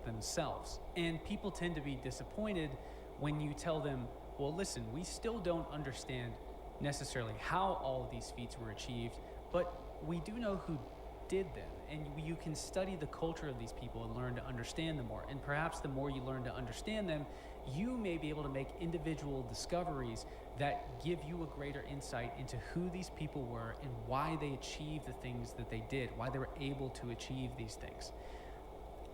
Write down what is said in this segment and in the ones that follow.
themselves. And people tend to be disappointed when you tell them, well, listen, we still don't understand necessarily how all of these feats were achieved, but we do know who did them. And you can study the culture of these people and learn to understand them more. And perhaps the more you learn to understand them, you may be able to make individual discoveries that give you a greater insight into who these people were and why they achieved the things that they did, why they were able to achieve these things.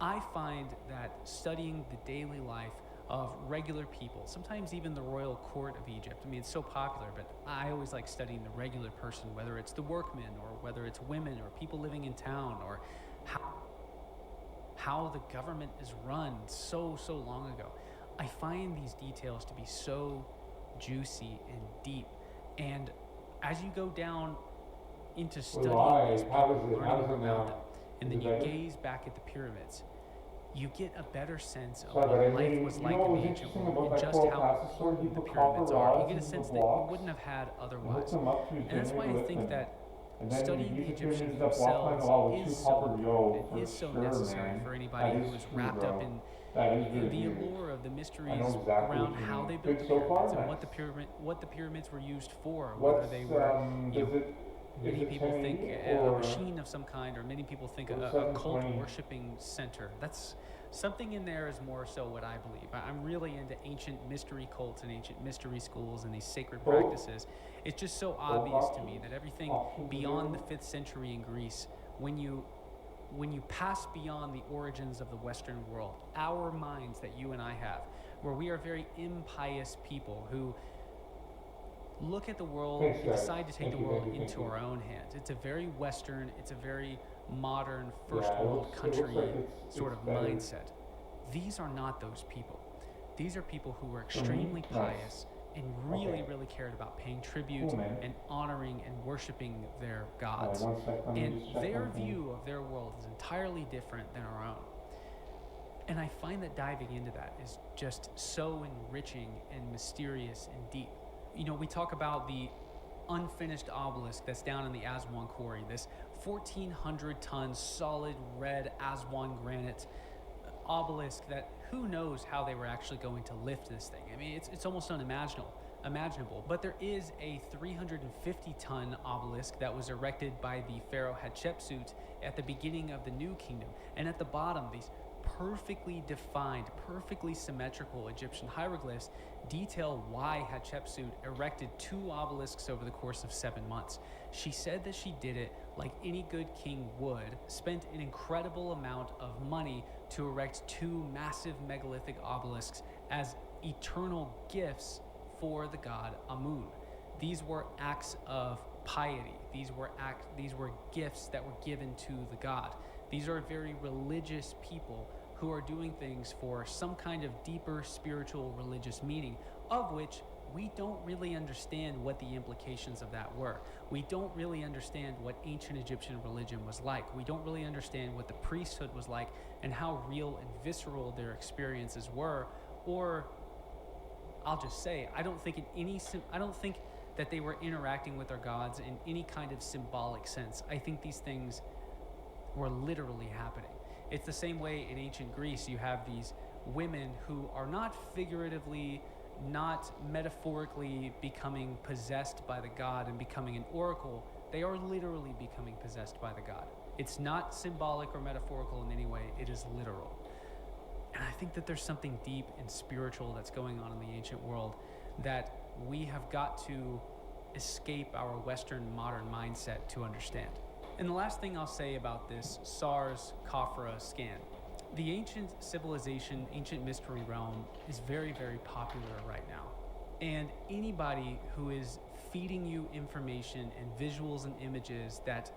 I find that studying the daily life of regular people, sometimes even the royal court of Egypt. I mean, it's so popular, but I always like studying the regular person, whether it's the workmen or whether it's women or people living in town, or how the government is run so long ago. I find these details to be so juicy and deep. And as you go down into studying these people, learning about them, and then you gaze back at the pyramids, you get a better sense of what life was like in the ancient world and just how important the pyramids are. You get a sense that you wouldn't have had otherwise. And that's why I think that studying the Egyptians themselves is so important. It is so necessary for anybody who is wrapped up in the allure of the mysteries around how they built the pyramids and what the pyramids were used for, whether they were, many people think a machine of some kind, or many people think a cult worshipping center. That's something in there is more so what I believe. I'm really into ancient mystery cults and ancient mystery schools and these sacred practices. It's just so obvious to me that everything beyond the 5th century in Greece, when you pass beyond the origins of the Western world, our minds that you and I have, where we are very impious people who look at the world and decide to take the world into our own hands. It's a very Western, it's a very modern, first world country sort of mindset. These are not those people. These are people who are extremely pious and really cared about paying tribute and honoring and worshiping their gods. And their view of their world is entirely different than our own. And I find that diving into that is just so enriching and mysterious and deep. We talk about the unfinished obelisk that's down in the Aswan Quarry, this 1,400-ton solid red Aswan granite obelisk that who knows how they were actually going to lift this thing. I mean, it's almost unimaginable. But there is a 350-ton obelisk that was erected by the pharaoh Hatshepsut at the beginning of the New Kingdom. And at the bottom, these perfectly defined, perfectly symmetrical Egyptian hieroglyphs detail why Hatshepsut erected 2 obelisks over the course of 7 months. She said that she did it like any good king would, spent an incredible amount of money to erect 2 massive megalithic obelisks as eternal gifts for the god Amun. These were acts of piety. These were gifts that were given to the god. These are very religious people who are doing things for some kind of deeper spiritual religious meaning, of which we don't really understand what the implications of that were. We don't really understand what ancient Egyptian religion was like. We don't really understand what the priesthood was like and how real and visceral their experiences were. Or I'll just say, I don't think that they were interacting with their gods in any kind of symbolic sense. I think these things were literally happening. It's the same way in ancient Greece. You have these women who are not figuratively, not metaphorically becoming possessed by the god and becoming an oracle. They are literally becoming possessed by the god. It's not symbolic or metaphorical in any way. It is literal. And I think that there's something deep and spiritual that's going on in the ancient world that we have got to escape our Western modern mindset to understand. And the last thing I'll say about this SARS-CoV scan, the ancient civilization, ancient mystery realm is very popular right now. And anybody who is feeding you information and visuals and images that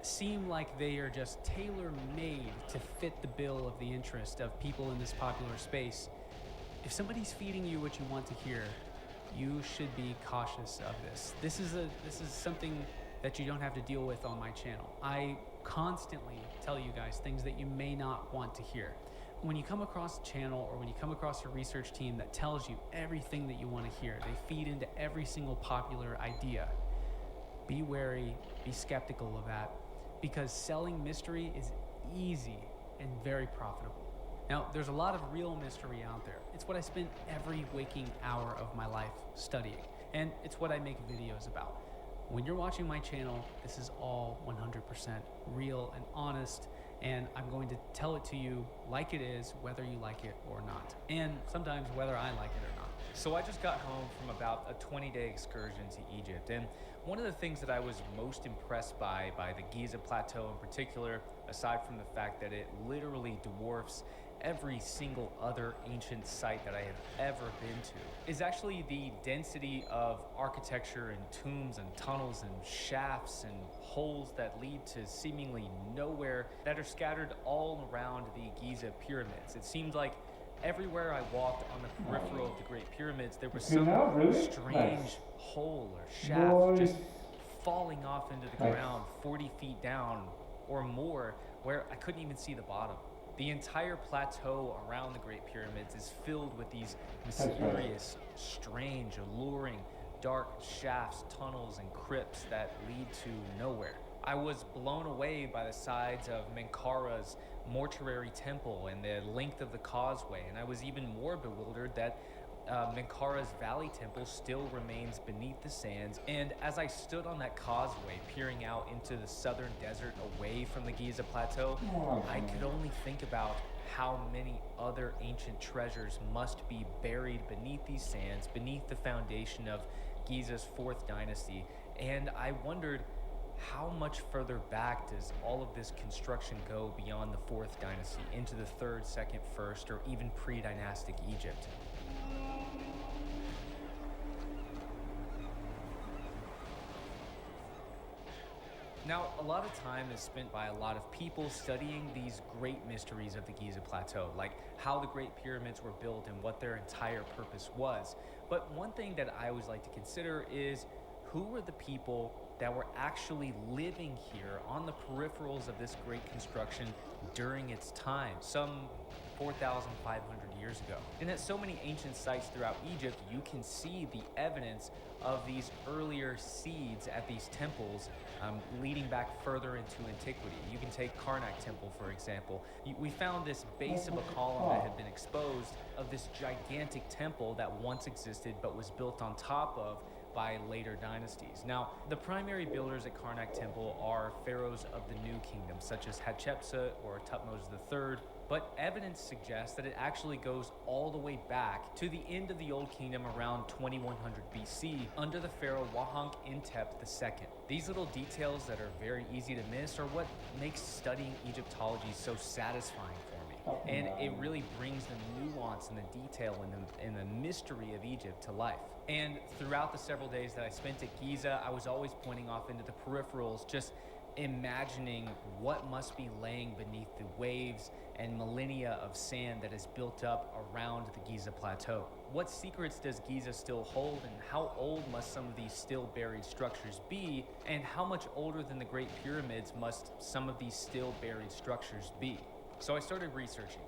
seem like they are just tailor-made to fit the bill of the interest of people in this popular space, if somebody's feeding you what you want to hear, you should be cautious of this. This is something that you don't have to deal with on my channel. I constantly tell you guys things that you may not want to hear. When you come across a channel or when you come across a research team that tells you everything that you want to hear, they feed into every single popular idea, be wary, be skeptical of that, because selling mystery is easy and very profitable. Now, there's a lot of real mystery out there. It's what I spend every waking hour of my life studying, and it's what I make videos about. When you're watching my channel, this is all 100% real and honest, and I'm going to tell it to you like it is, whether you like it or not, and sometimes whether I like it or not. So I just got home from about a 20-day excursion to Egypt, and one of the things that I was most impressed by the Giza Plateau in particular, aside from the fact that it literally dwarfs every single other ancient site that I have ever been to, is actually the density of architecture and tombs and tunnels and shafts and holes that lead to seemingly nowhere that are scattered all around the Giza pyramids. It seemed like everywhere I walked on the peripheral of the Great Pyramids, there was some strange hole or shaft just falling off into the ground 40 feet down or more, where I couldn't even see the bottom. The entire plateau around the Great Pyramids is filled with these mysterious, strange, alluring, dark shafts, tunnels, and crypts that lead to nowhere. I was blown away by the sides of Menkaura's mortuary temple and the length of the causeway, and I was even more bewildered that Menkaura's Valley Temple still remains beneath the sands. And as I stood on that causeway, peering out into the southern desert away from the Giza Plateau, I could only think about how many other ancient treasures must be buried beneath these sands, beneath the foundation of Giza's 4th dynasty. And I wondered, how much further back does all of this construction go beyond the 4th dynasty, into the 3rd, 2nd, 1st, or even pre-dynastic Egypt? Now, a lot of time is spent by a lot of people studying these great mysteries of the Giza Plateau, like how the Great Pyramids were built and what their entire purpose was. But one thing that I always like to consider is, who were the people that were actually living here on the peripherals of this great construction during its time, some 4,500 years ago? And at so many ancient sites throughout Egypt, you can see the evidence of these earlier seeds at these temples, leading back further into antiquity. You can take Karnak Temple, for example. We found this base of a column that had been exposed of this gigantic temple that once existed but was built on top of by later dynasties. Now, the primary builders at Karnak Temple are pharaohs of the New Kingdom, such as Hatshepsut or Thutmose III, but evidence suggests that it actually goes all the way back to the end of the Old Kingdom around 2100 BC under the pharaoh Wahonk-Intep II. These little details that are very easy to miss are what makes studying Egyptology so satisfying for me. And it really brings the nuance and the detail and the mystery of Egypt to life. And throughout the several days that I spent at Giza, I was always pointing off into the peripherals, just imagining what must be laying beneath the waves and millennia of sand that is built up around the Giza Plateau. What secrets does Giza still hold, and how old must some of these still buried structures be, and how much older than the Great Pyramids must some of these still buried structures be? So I started researching.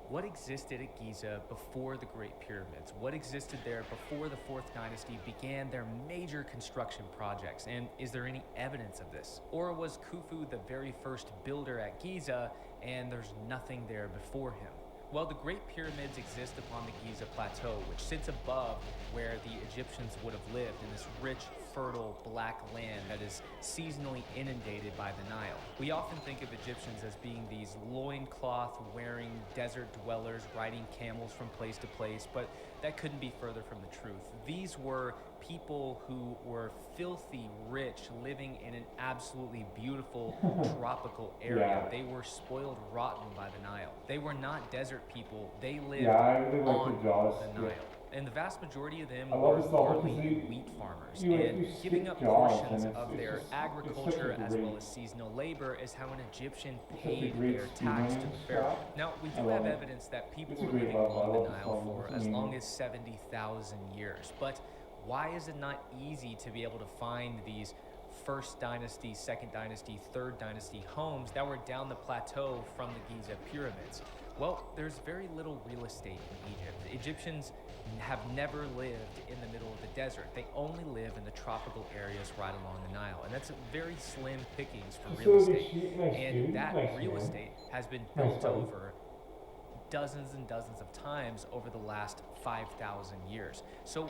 What existed at Giza before the Great Pyramids? What existed there before the 4th dynasty began their major construction projects? And is there any evidence of this? Or was Khufu the very first builder at Giza and there's nothing there before him? Well, the Great Pyramids exist upon the Giza Plateau, which sits above where the Egyptians would have lived in this rich, fertile, black land that is seasonally inundated by the Nile. We often think of Egyptians as being these loincloth-wearing desert dwellers riding camels from place to place, but that couldn't be further from the truth. These were people who were filthy rich, living in an absolutely beautiful tropical area. They were spoiled rotten by the Nile. They were not desert people. They lived on the Nile. And the vast majority of them were barley and wheat farmers. And giving up portions of their agriculture as well as seasonal labor is how an Egyptian paid their tax to the pharaoh. Now, we do have evidence that people were living along the Nile for as long as 70,000 years. But why is it not easy to be able to find these 1st dynasty, 2nd dynasty, 3rd dynasty homes that were down the plateau from the Giza pyramids? Well, there's very little real estate in Egypt. The Egyptians have never lived in the middle of the desert. They only live in the tropical areas right along the Nile, and that's very slim pickings for real estate. And that real estate has been built over dozens and dozens of times over the last 5,000 years. So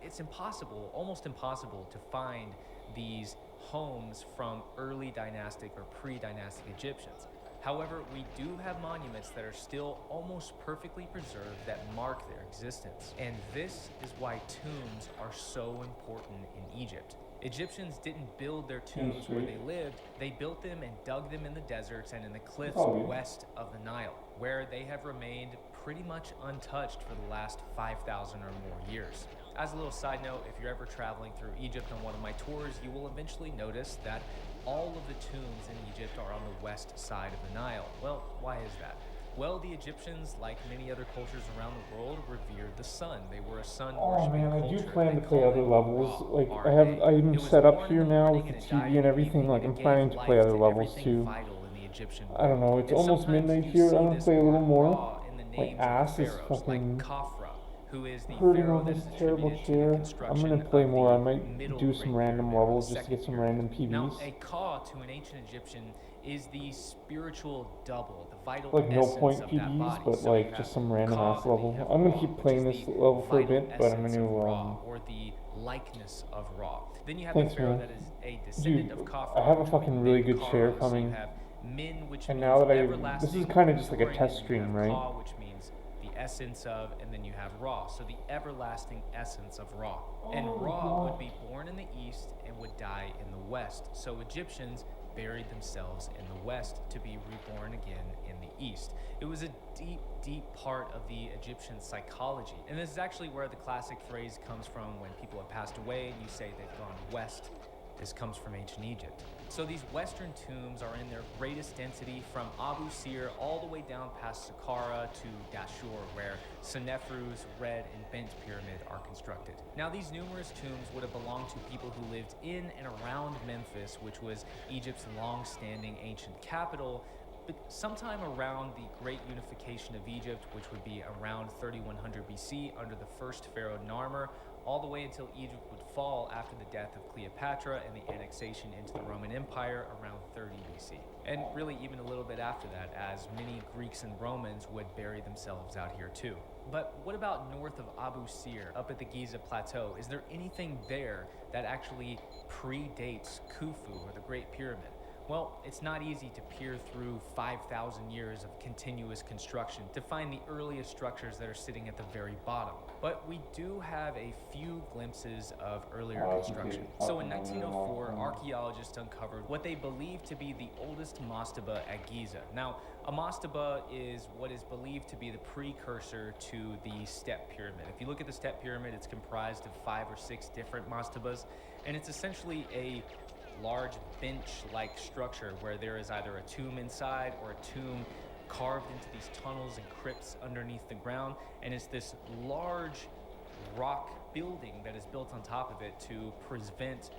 it's impossible, almost impossible, to find these homes from early dynastic or pre-dynastic Egyptians. However, we do have monuments that are still almost perfectly preserved that mark their existence. And this is why tombs are so important in Egypt. Egyptians didn't build their tombs where they lived, they built them and dug them in the deserts and in the cliffs west of the Nile, where they have remained pretty much untouched for the last 5,000 or more years. As a little side note, if you're ever traveling through Egypt on one of my tours, you will eventually notice that all of the tombs in Egypt are on the west side of the Nile. Well, why is that? Well, the Egyptians, like many other cultures around the world, revered the sun. They were a sun-worshipping Oh man, I do culture. plan They to play called other it levels. Ra, Like R-A. I'm It was set up born in here the now morning with and the it died TV in and the everything. evening, Like and I'm it planning gave to play life other to levels everything too. vital in the Egyptian I don't world. know. It's And almost sometimes midnight you here. see I'm gonna this play a little word more. Ra in the My names of ass the is pharaohs, like fucking Khafra, who is the hurting pharaoh on that this is terrible attributed to the chair. I'm construction gonna play of more. I the might Middle do some Great random Pyramid or the levels just to Second get some Pyramid. random Now, PBs. a Ka to an ancient Egyptian is the spiritual double, the vital Like no essence point of that PBs, body. but So you like have just some random Ka, ass and then you level. have I'm gonna Ra, keep which is playing this the level for a vital bit, but I'm essence of gonna Ra, or the likeness of Ra. Then you have Thanks, the pharaoh man. that is a descendant Dude, of Khafra, I have a which would be fucking really good chair Min-Kara. So you coming. have Min, which And means now that this is everlasting kind or of just like a enduring, test and then you stream, have right? Ka, which means the essence of, and then you have Ra, so the everlasting essence of Ra. And Ra would be born in the east and would die in the west. So Egyptians buried themselves in the west to be reborn again in the east. It was a deep, deep part of the Egyptian psychology. And this is actually where the classic phrase comes from when people have passed away and you say they've gone west. This comes from ancient Egypt. So these western tombs are in their greatest density from Abu Sir all the way down past Saqqara to Dashur, where Senefru's red and bent pyramid are constructed. Now these numerous tombs would have belonged to people who lived in and around Memphis, which was Egypt's long-standing ancient capital, but sometime around the Great Unification of Egypt, which would be around 3100 BC under the first pharaoh Narmer, all the way until Egypt would fall after the death of Cleopatra and the annexation into the Roman Empire around 30 BC. And really even a little bit after that, as many Greeks and Romans would bury themselves out here too. But what about north of Abu Sir, up at the Giza Plateau? Is there anything there that actually predates Khufu or the Great Pyramid? Well, it's not easy to peer through 5,000 years of continuous construction to find the earliest structures that are sitting at the very bottom. But we do have a few glimpses of earlier construction. So in 1904, archaeologists uncovered what they believe to be the oldest mastaba at Giza. Now, a mastaba is what is believed to be the precursor to the step pyramid. If you look at the step pyramid, it's comprised of 5 or 6 different mastabas, and it's essentially a large bench-like structure where there is either a tomb inside or a tomb carved into these tunnels and crypts underneath the ground, and it's this large rock building that is built on top of it to prevent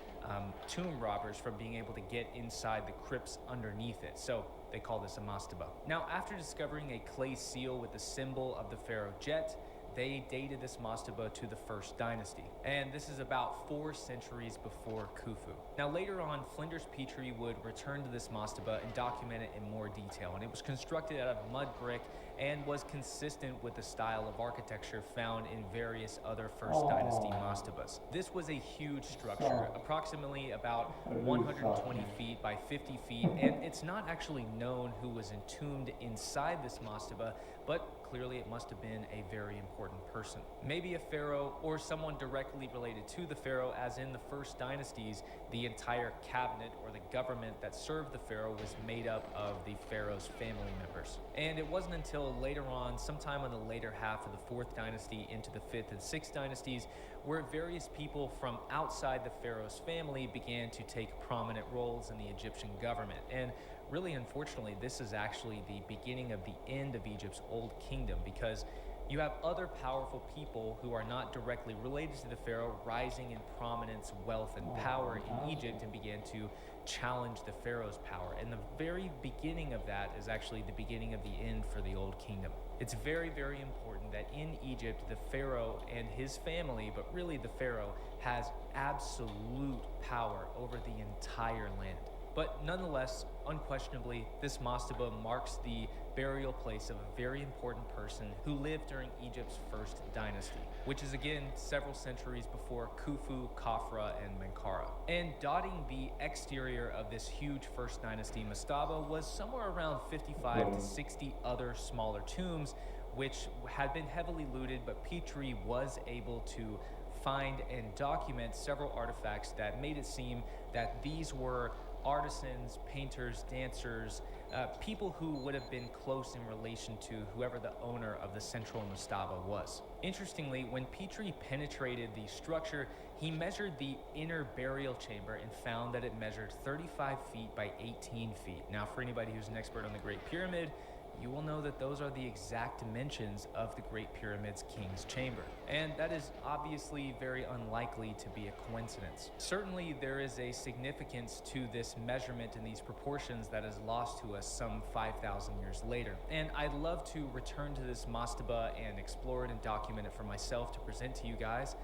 tomb robbers from being able to get inside the crypts underneath it. So they call this a mastaba. Now, after discovering a clay seal with the symbol of the pharaoh Jet, they dated this mastaba to the first dynasty, and this is about 4 centuries before Khufu. Now later on, Flinders Petrie would return to this mastaba and document it in more detail, and it was constructed out of mud brick and was consistent with the style of architecture found in various other first dynasty mastabas. This was a huge structure, approximately about 120 feet by 50 feet, and it's not actually known who was entombed inside this mastaba, but clearly it must have been a very important person. Maybe a pharaoh or someone directly related to the pharaoh, as in the first dynasties, the entire cabinet or the government that served the pharaoh was made up of the pharaoh's family members. And it wasn't until later on, sometime in the later half of the 4th dynasty into the 5th and 6th dynasties, where various people from outside the pharaoh's family began to take prominent roles in the Egyptian government. And really, unfortunately, this is actually the beginning of the end of Egypt's Old Kingdom, because you have other powerful people who are not directly related to the pharaoh rising in prominence, wealth, and power in Egypt and began to challenge the pharaoh's power. And the very beginning of that is actually the beginning of the end for the Old Kingdom. It's very, very important that in Egypt, the pharaoh and his family, but really the pharaoh, has absolute power over the entire land. But nonetheless, unquestionably, this mastaba marks the burial place of a very important person who lived during Egypt's first dynasty, which is again several centuries before Khufu, Khafra, and Menkaura. And dotting the exterior of this huge first dynasty mastaba was somewhere around 55 to 60 other smaller tombs, which had been heavily looted, but Petrie was able to find and document several artifacts that made it seem that these were artisans, painters, dancers, people who would have been close in relation to whoever the owner of the central mastaba was. Interestingly, when Petrie penetrated the structure, he measured the inner burial chamber and found that it measured 35 feet by 18 feet. Now, for anybody who's an expert on the Great Pyramid, you will know that those are the exact dimensions of the Great Pyramid's King's Chamber. And that is obviously very unlikely to be a coincidence. Certainly, there is a significance to this measurement and these proportions that is lost to us some 5,000 years later. And I'd love to return to this mastaba and explore it and document it for myself to present to you guys.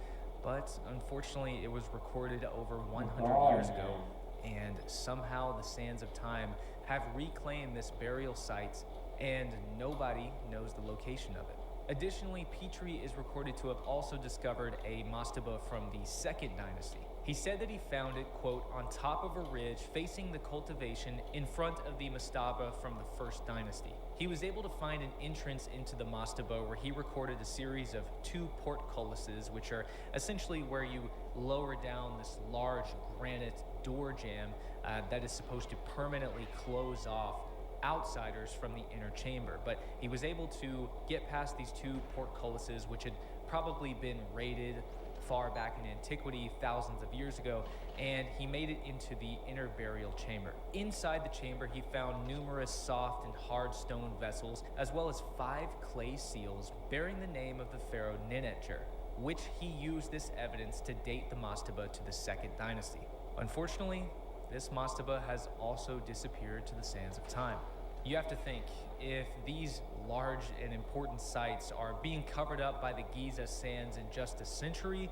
But unfortunately, it was recorded over 100 years ago. And somehow the sands of time have reclaimed this burial site, and nobody knows the location of it. Additionally, Petrie is recorded to have also discovered a mastaba from the second dynasty. He said that he found it, quote, on top of a ridge facing the cultivation in front of the mastaba from the first dynasty. He was able to find an entrance into the mastaba where he recorded a series of 2 portcullises, which are essentially where you lower down this large granite door jamb that is supposed to permanently close off outsiders from the inner chamber. But he was able to get past these 2 portcullises, which had probably been raided far back in antiquity, thousands of years ago, and he made it into the inner burial chamber. Inside the chamber, he found numerous soft and hard stone vessels, as well as 5 clay seals bearing the name of the pharaoh Ninetjer, which he used this evidence to date the mastaba to the second dynasty. Unfortunately, this mastaba has also disappeared to the sands of time. You have to think, if these large and important sites are being covered up by the Giza sands in just a century,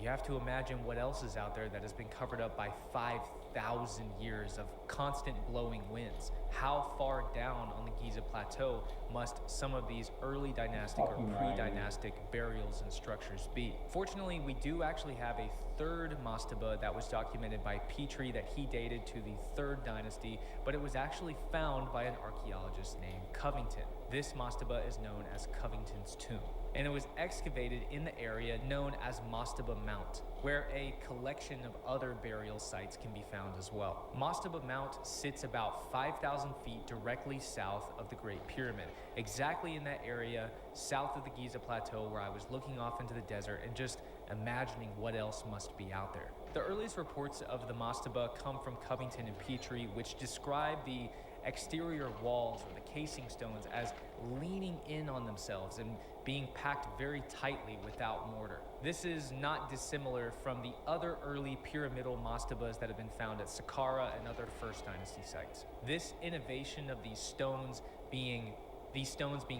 you have to imagine what else is out there that has been covered up by 5,000 years of constant blowing winds. How far down on the Giza Plateau must some of these early dynastic or pre-dynastic burials and structures be? Fortunately, we do actually have a third mastaba that was documented by Petrie that he dated to the third dynasty, but it was actually found by an archaeologist named Covington. This mastaba is known as Covington's Tomb, and it was excavated in the area known as Mastaba Mount, where a collection of other burial sites can be found as well. Mastaba Mount sits about 5,000 feet directly south of the Great Pyramid, exactly in that area south of the Giza Plateau where I was looking off into the desert and just imagining what else must be out there. The earliest reports of the mastaba come from Covington and Petrie, which describe the exterior walls or the casing stones as leaning in on themselves and being packed very tightly without mortar. This is not dissimilar from the other early pyramidal mastabas that have been found at Saqqara and other First Dynasty sites. This innovation of these stones being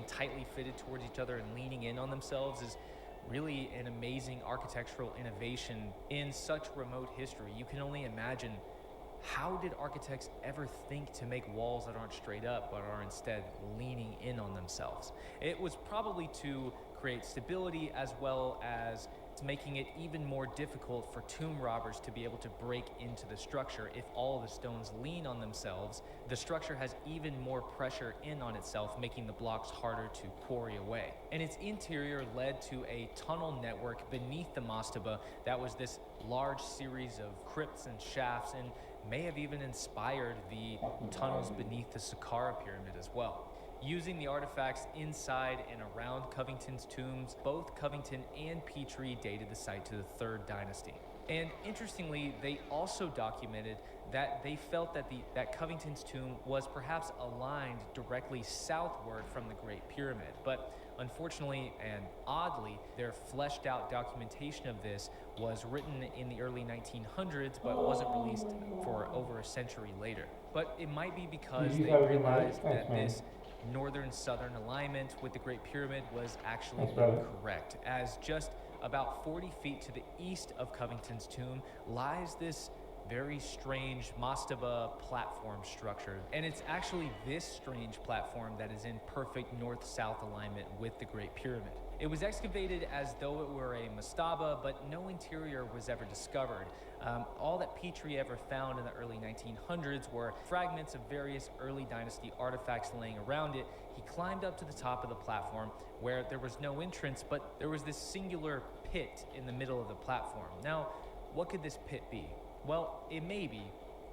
tightly fitted towards each other and leaning in on themselves is really an amazing architectural innovation in such remote history. You can only imagine, how did architects ever think to make walls that aren't straight up but are instead leaning in on themselves? It was probably to create stability, as well as making it even more difficult for tomb robbers to be able to break into the structure. If all the stones lean on themselves, the structure has even more pressure in on itself, making the blocks harder to quarry away. And its interior led to a tunnel network beneath the mastaba that was this large series of crypts and shafts, and may have even inspired the tunnels beneath the Saqqara pyramid as well. Using the artifacts inside and around Covington's tombs, both Covington and Petrie dated the site to the third dynasty. And interestingly, they also documented that they felt that Covington's tomb was perhaps aligned directly southward from the Great Pyramid. But unfortunately and oddly, their fleshed out documentation of this was written in the early 1900s, but wasn't released for over a century later. But it might be because they realized that this northern-southern alignment with the Great Pyramid was actually incorrect, as just about 40 feet to the east of Covington's tomb lies this very strange mastaba platform structure. And it's actually this strange platform that is in perfect north-south alignment with the Great Pyramid. It was excavated as though it were a mastaba, but no interior was ever discovered. All that Petrie ever found in the early 1900s were fragments of various early dynasty artifacts laying around it. He climbed up to the top of the platform where there was no entrance, but there was this singular pit in the middle of the platform. Now, what could this pit be? Well, it may be,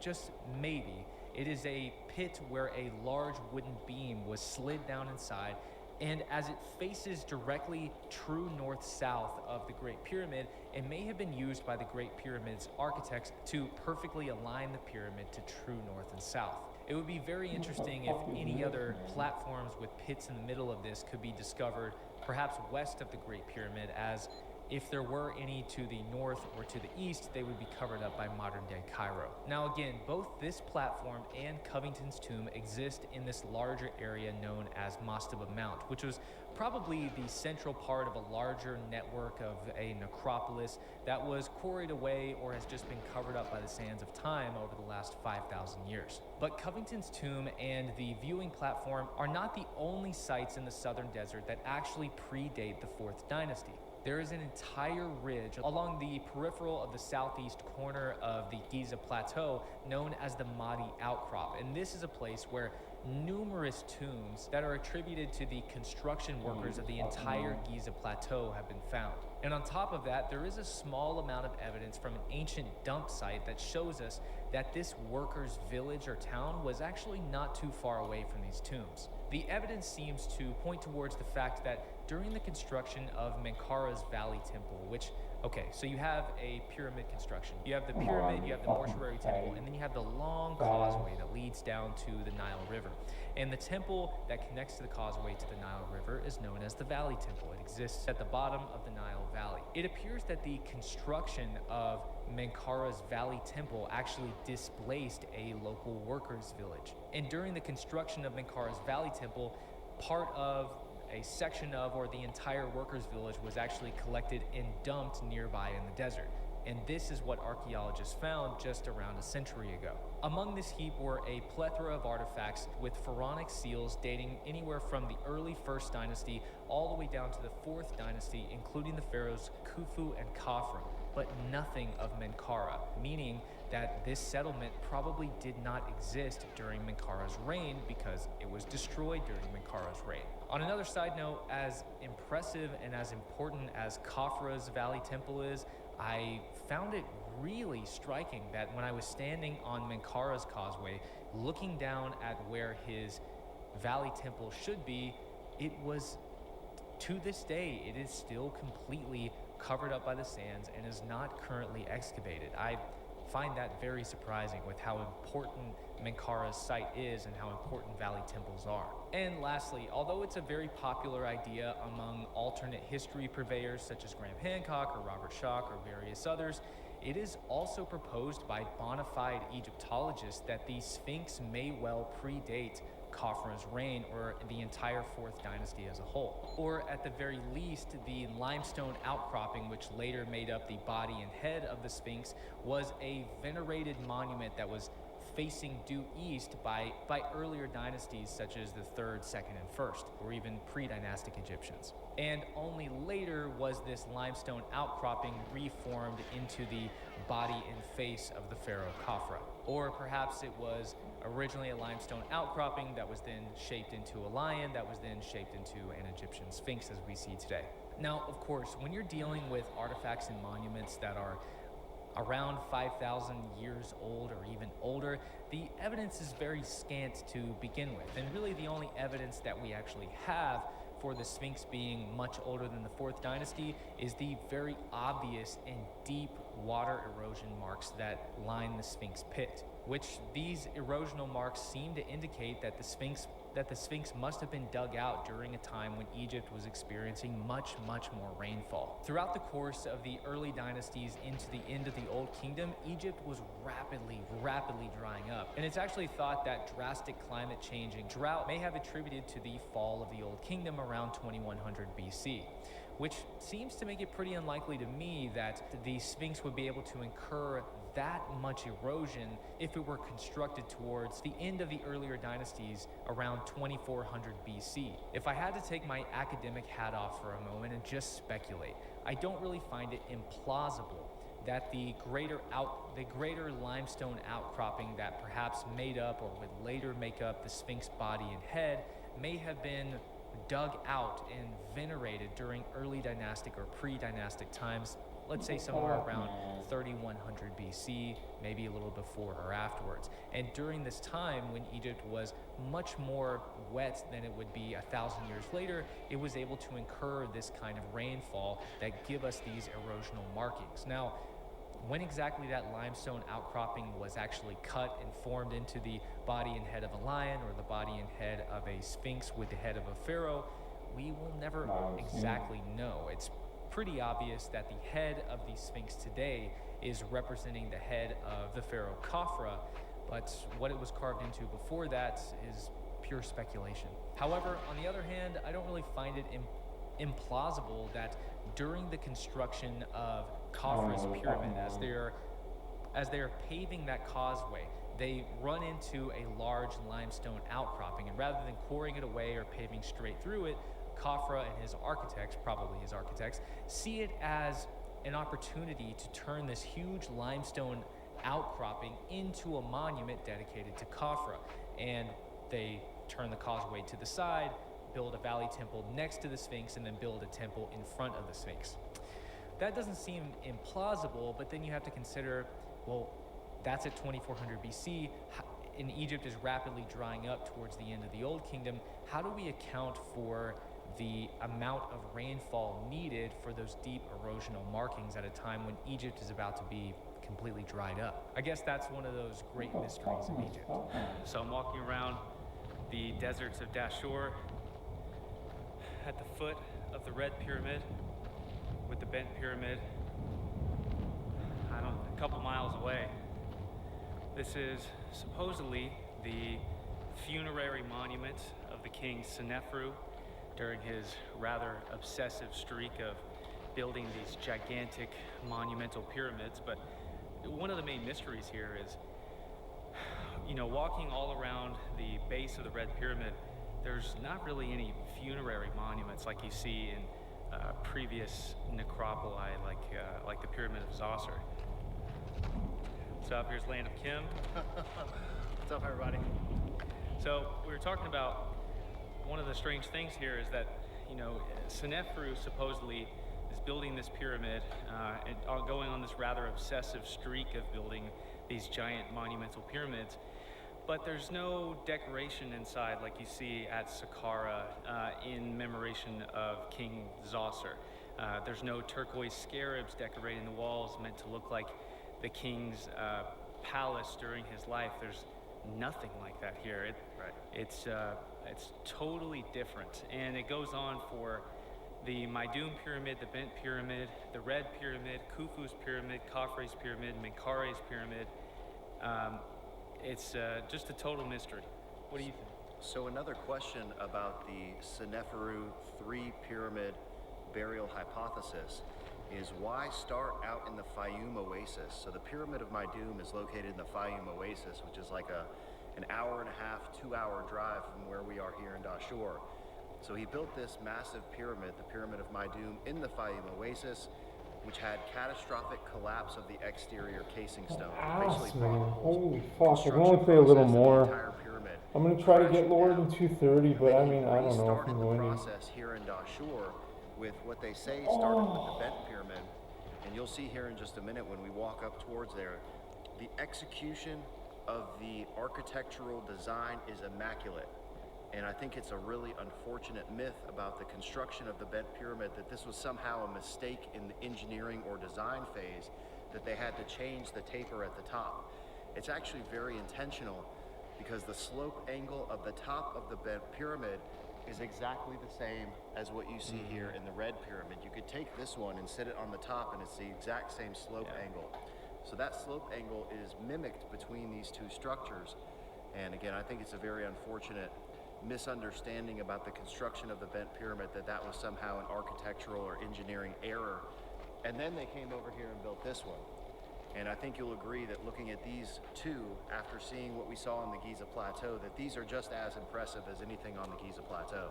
just maybe, it is a pit where a large wooden beam was slid down inside, and as it faces directly true north-south of the Great Pyramid, it may have been used by the Great Pyramid's architects to perfectly align the pyramid to true north and south. It would be very interesting if any other platforms with pits in the middle of this could be discovered, perhaps west of the Great Pyramid, as if there were any to the north or to the east, they would be covered up by modern-day Cairo. Now again, both this platform and Covington's tomb exist in this larger area known as Mastaba Mount, which was probably the central part of a larger network of a necropolis that was quarried away or has just been covered up by the sands of time over the last 5,000 years. But Covington's tomb and the viewing platform are not the only sites in the southern desert that actually predate the 4th dynasty. There is an entire ridge along the peripheral of the southeast corner of the Giza Plateau known as the Mahdi Outcrop. And this is a place where numerous tombs that are attributed to the construction workers of the entire Giza Plateau have been found. And on top of that, there is a small amount of evidence from an ancient dump site that shows us that this workers' village or town was actually not too far away from these tombs. The evidence seems to point towards the fact that during the construction of Menkaura's Valley Temple, which, okay, so you have a pyramid construction. You have the pyramid, you have the mortuary temple, and then you have the long causeway that leads down to the Nile River. And the temple that connects to the causeway to the Nile River is known as the Valley Temple. It exists at the bottom of the Nile Valley. It appears that the construction of Menkaura's Valley Temple actually displaced a local workers' village. And during the construction of Menkaura's Valley Temple, part of a section of or the entire workers' village was actually collected and dumped nearby in the desert. And this is what archaeologists found just around a century ago. Among this heap were a plethora of artifacts with pharaonic seals dating anywhere from the early 1st dynasty all the way down to the 4th dynasty, including the pharaohs Khufu and Khafre, but nothing of Menkaura, meaning that this settlement probably did not exist during Menkaura's reign because it was destroyed during Menkaura's reign. On another side note, as impressive and as important as Khafre's Valley Temple is, I found it really striking that when I was standing on Menkaura's causeway, looking down at where his Valley Temple should be, it was, to this day, it is still completely covered up by the sands and is not currently excavated. I find that very surprising with how important Menkaura's site is and how important Valley Temples are. And lastly, although it's a very popular idea among alternate history purveyors such as Graham Hancock or Robert Schoch or various others, it is also proposed by bona fide Egyptologists that the Sphinx may well predate Khafre's reign or the entire 4th dynasty as a whole. Or at the very least, the limestone outcropping which later made up the body and head of the Sphinx was a venerated monument that was facing due east by earlier dynasties such as the 3rd, 2nd, and 1st, or even pre-dynastic Egyptians. And only later was this limestone outcropping reformed into the body and face of the pharaoh Khafre. Or perhaps it was originally a limestone outcropping that was then shaped into a lion, that was then shaped into an Egyptian sphinx as we see today. Now, of course, when you're dealing with artifacts and monuments that are around 5,000 years old or even older, the evidence is very scant to begin with. And really the only evidence that we actually have for the Sphinx being much older than the 4th dynasty is the very obvious and deep water erosion marks that line the Sphinx pit, which these erosional marks seem to indicate that the Sphinx that the Sphinx must have been dug out during a time when Egypt was experiencing much, much more rainfall. Throughout the course of the early dynasties into the end of the Old Kingdom, Egypt was rapidly drying up. And it's actually thought that drastic climate change and drought may have attributed to the fall of the Old Kingdom around 2100 BC. Which seems to make it pretty unlikely to me that the Sphinx would be able to incur that much erosion if it were constructed towards the end of the earlier dynasties around 2400 BC. If I had to take my academic hat off for a moment and just speculate, I don't really find it implausible that the greater limestone outcropping that perhaps made up or would later make up the Sphinx body and head may have been dug out and venerated during early dynastic or pre-dynastic times, let's say somewhere around 3100 BC, maybe a little before or afterwards. And during this time when Egypt was much more wet than it would be 1,000 years later, it was able to incur this kind of rainfall that give us these erosional markings. Now, when exactly that limestone outcropping was actually cut and formed into the body and head of a lion or the body and head of a sphinx with the head of a pharaoh, we will never exactly know. It's pretty obvious that the head of the sphinx today is representing the head of the pharaoh Khafra, but what it was carved into before that is pure speculation. However, on the other hand, I don't really find it implausible that during the construction of Khafra's pyramid, as they are paving that causeway, they run into a large limestone outcropping, and rather than quarrying it away or paving straight through it, Khafra and his architects, probably his architects, see it as an opportunity to turn this huge limestone outcropping into a monument dedicated to Khafra. And they turn the causeway to the side, build a valley temple next to the Sphinx, and then build a temple in front of the Sphinx. That doesn't seem implausible, but then you have to consider, well, that's at 2400 BC, and Egypt is rapidly drying up towards the end of the Old Kingdom. How do we account for the amount of rainfall needed for those deep erosional markings at a time when Egypt is about to be completely dried up? I guess that's one of those great mysteries of Egypt. So I'm walking around the deserts of Dashur at the foot of the Red Pyramid with the Bent Pyramid, a couple miles away. This is supposedly the funerary monument of the king Senefru during his rather obsessive streak of building these gigantic monumental pyramids. But one of the main mysteries here is, walking all around the base of the Red Pyramid, there's not really any funerary monuments like you see in previous necropoli, like the Pyramid of Zoser. So up here's Land of Kim. What's up, everybody? So we were talking about one of the strange things here is that, Senefru supposedly is building this pyramid and going on this rather obsessive streak of building these giant monumental pyramids. But there's no decoration inside like you see at Saqqara in commemoration of King Zoser. There's no turquoise scarabs decorating the walls meant to look like the king's palace during his life. There's nothing like that here. It's totally different. And it goes on for the Maidum Pyramid, the Bent Pyramid, the Red Pyramid, Khufu's Pyramid, Khafre's Pyramid, Menkare's Pyramid. It's just a total mystery. What do you think? So another question about the Seneferu 3 pyramid burial hypothesis is why start out in the Fayum Oasis? So the Pyramid of Maidum is located in the Fayum Oasis, which is like an hour and a half, 2-hour drive from where we are here in Dashur. So he built this massive pyramid, the Pyramid of Maidum, in the Fayum Oasis, which had catastrophic collapse of the exterior casing stone. Holy fuck, I can only play a little more. I'm going to try to get lower than 230, but I mean, I don't know if I'm going to. Process here in Dashur with what they say started with the Bent Pyramid, and you'll see here in just a minute when we walk up towards there, the execution of the architectural design is immaculate. And I think it's a really unfortunate myth about the construction of the Bent Pyramid that this was somehow a mistake in the engineering or design phase, that they had to change the taper at the top. It's actually very intentional. because the slope angle of the top of the pyramid is exactly the same as what you see here in the red pyramid. You could take this one and sit it on the top and it's the exact same slope angle. So that slope angle is mimicked between these two structures. And again, I think it's a very unfortunate misunderstanding about the construction of the bent pyramid, that was somehow an architectural or engineering error. And then they came over here and built this one. And I think you'll agree that looking at these two, after seeing what we saw on the Giza Plateau, that these are just as impressive as anything on the Giza Plateau.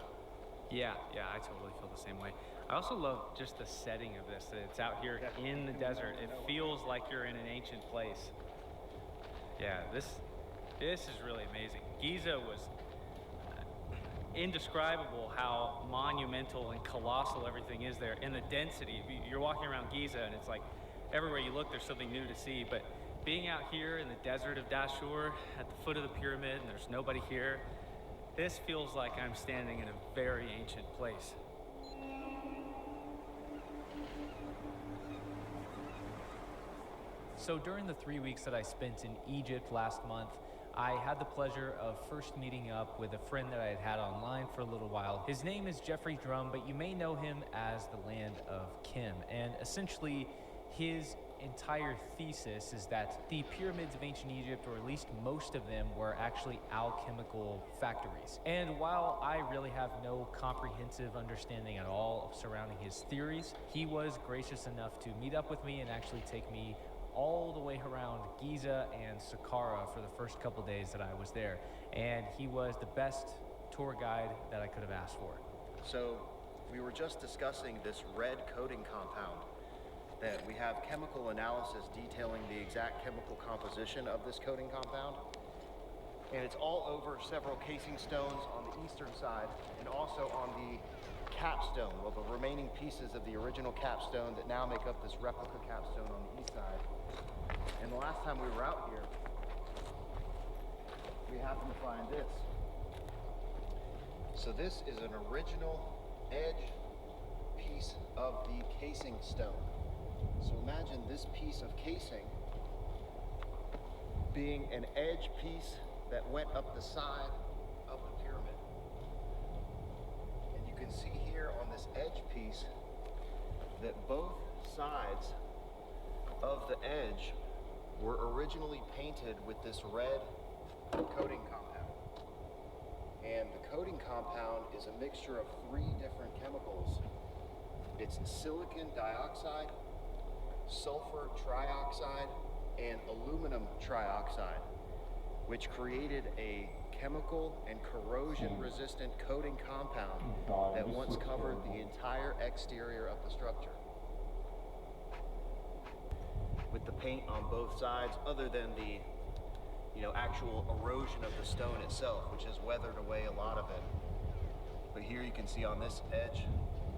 Yeah, I totally feel the same way. I also love just the setting of this, that it's out here in the desert. It feels like you're in an ancient place. Yeah, this is really amazing. Giza was indescribable how monumental and colossal everything is there, and the density. You're walking around Giza and it's like everywhere you look there's something new to see, but being out here in the desert of Dashur at the foot of the pyramid and there's nobody here, this feels like I'm standing in a very ancient place. So during the 3 weeks that I spent in Egypt last month, I had the pleasure of first meeting up with a friend that I had had online for a little while. His name is Jeffrey Drum, but you may know him as the Land of Kim. And essentially, his entire thesis is that the pyramids of ancient Egypt, or at least most of them, were actually alchemical factories. And while I really have no comprehensive understanding at all of surrounding his theories, he was gracious enough to meet up with me and actually take me all the way around Giza and Saqqara for the first couple days that I was there. And he was the best tour guide that I could have asked for. So we were just discussing this red coating compound, that we have chemical analysis detailing the exact chemical composition of this coating compound. And it's all over several casing stones on the eastern side and also on the capstone, well, the remaining pieces of the original capstone that now make up this replica capstone on the east side. And the last time we were out here, we happened to find this. So this is an original edge piece of the casing stone. So imagine this piece of casing being an edge piece that went up the side of the pyramid. And you can see here on this edge piece that both sides of the edge were originally painted with this red coating compound. And the coating compound is a mixture of 3 different chemicals. It's silicon dioxide, sulfur trioxide, and aluminum trioxide, which created a chemical and corrosion-resistant coating compound that once covered the entire exterior of the structure. With the paint on both sides, other than the actual erosion of the stone itself, which has weathered away a lot of it. But here you can see on this edge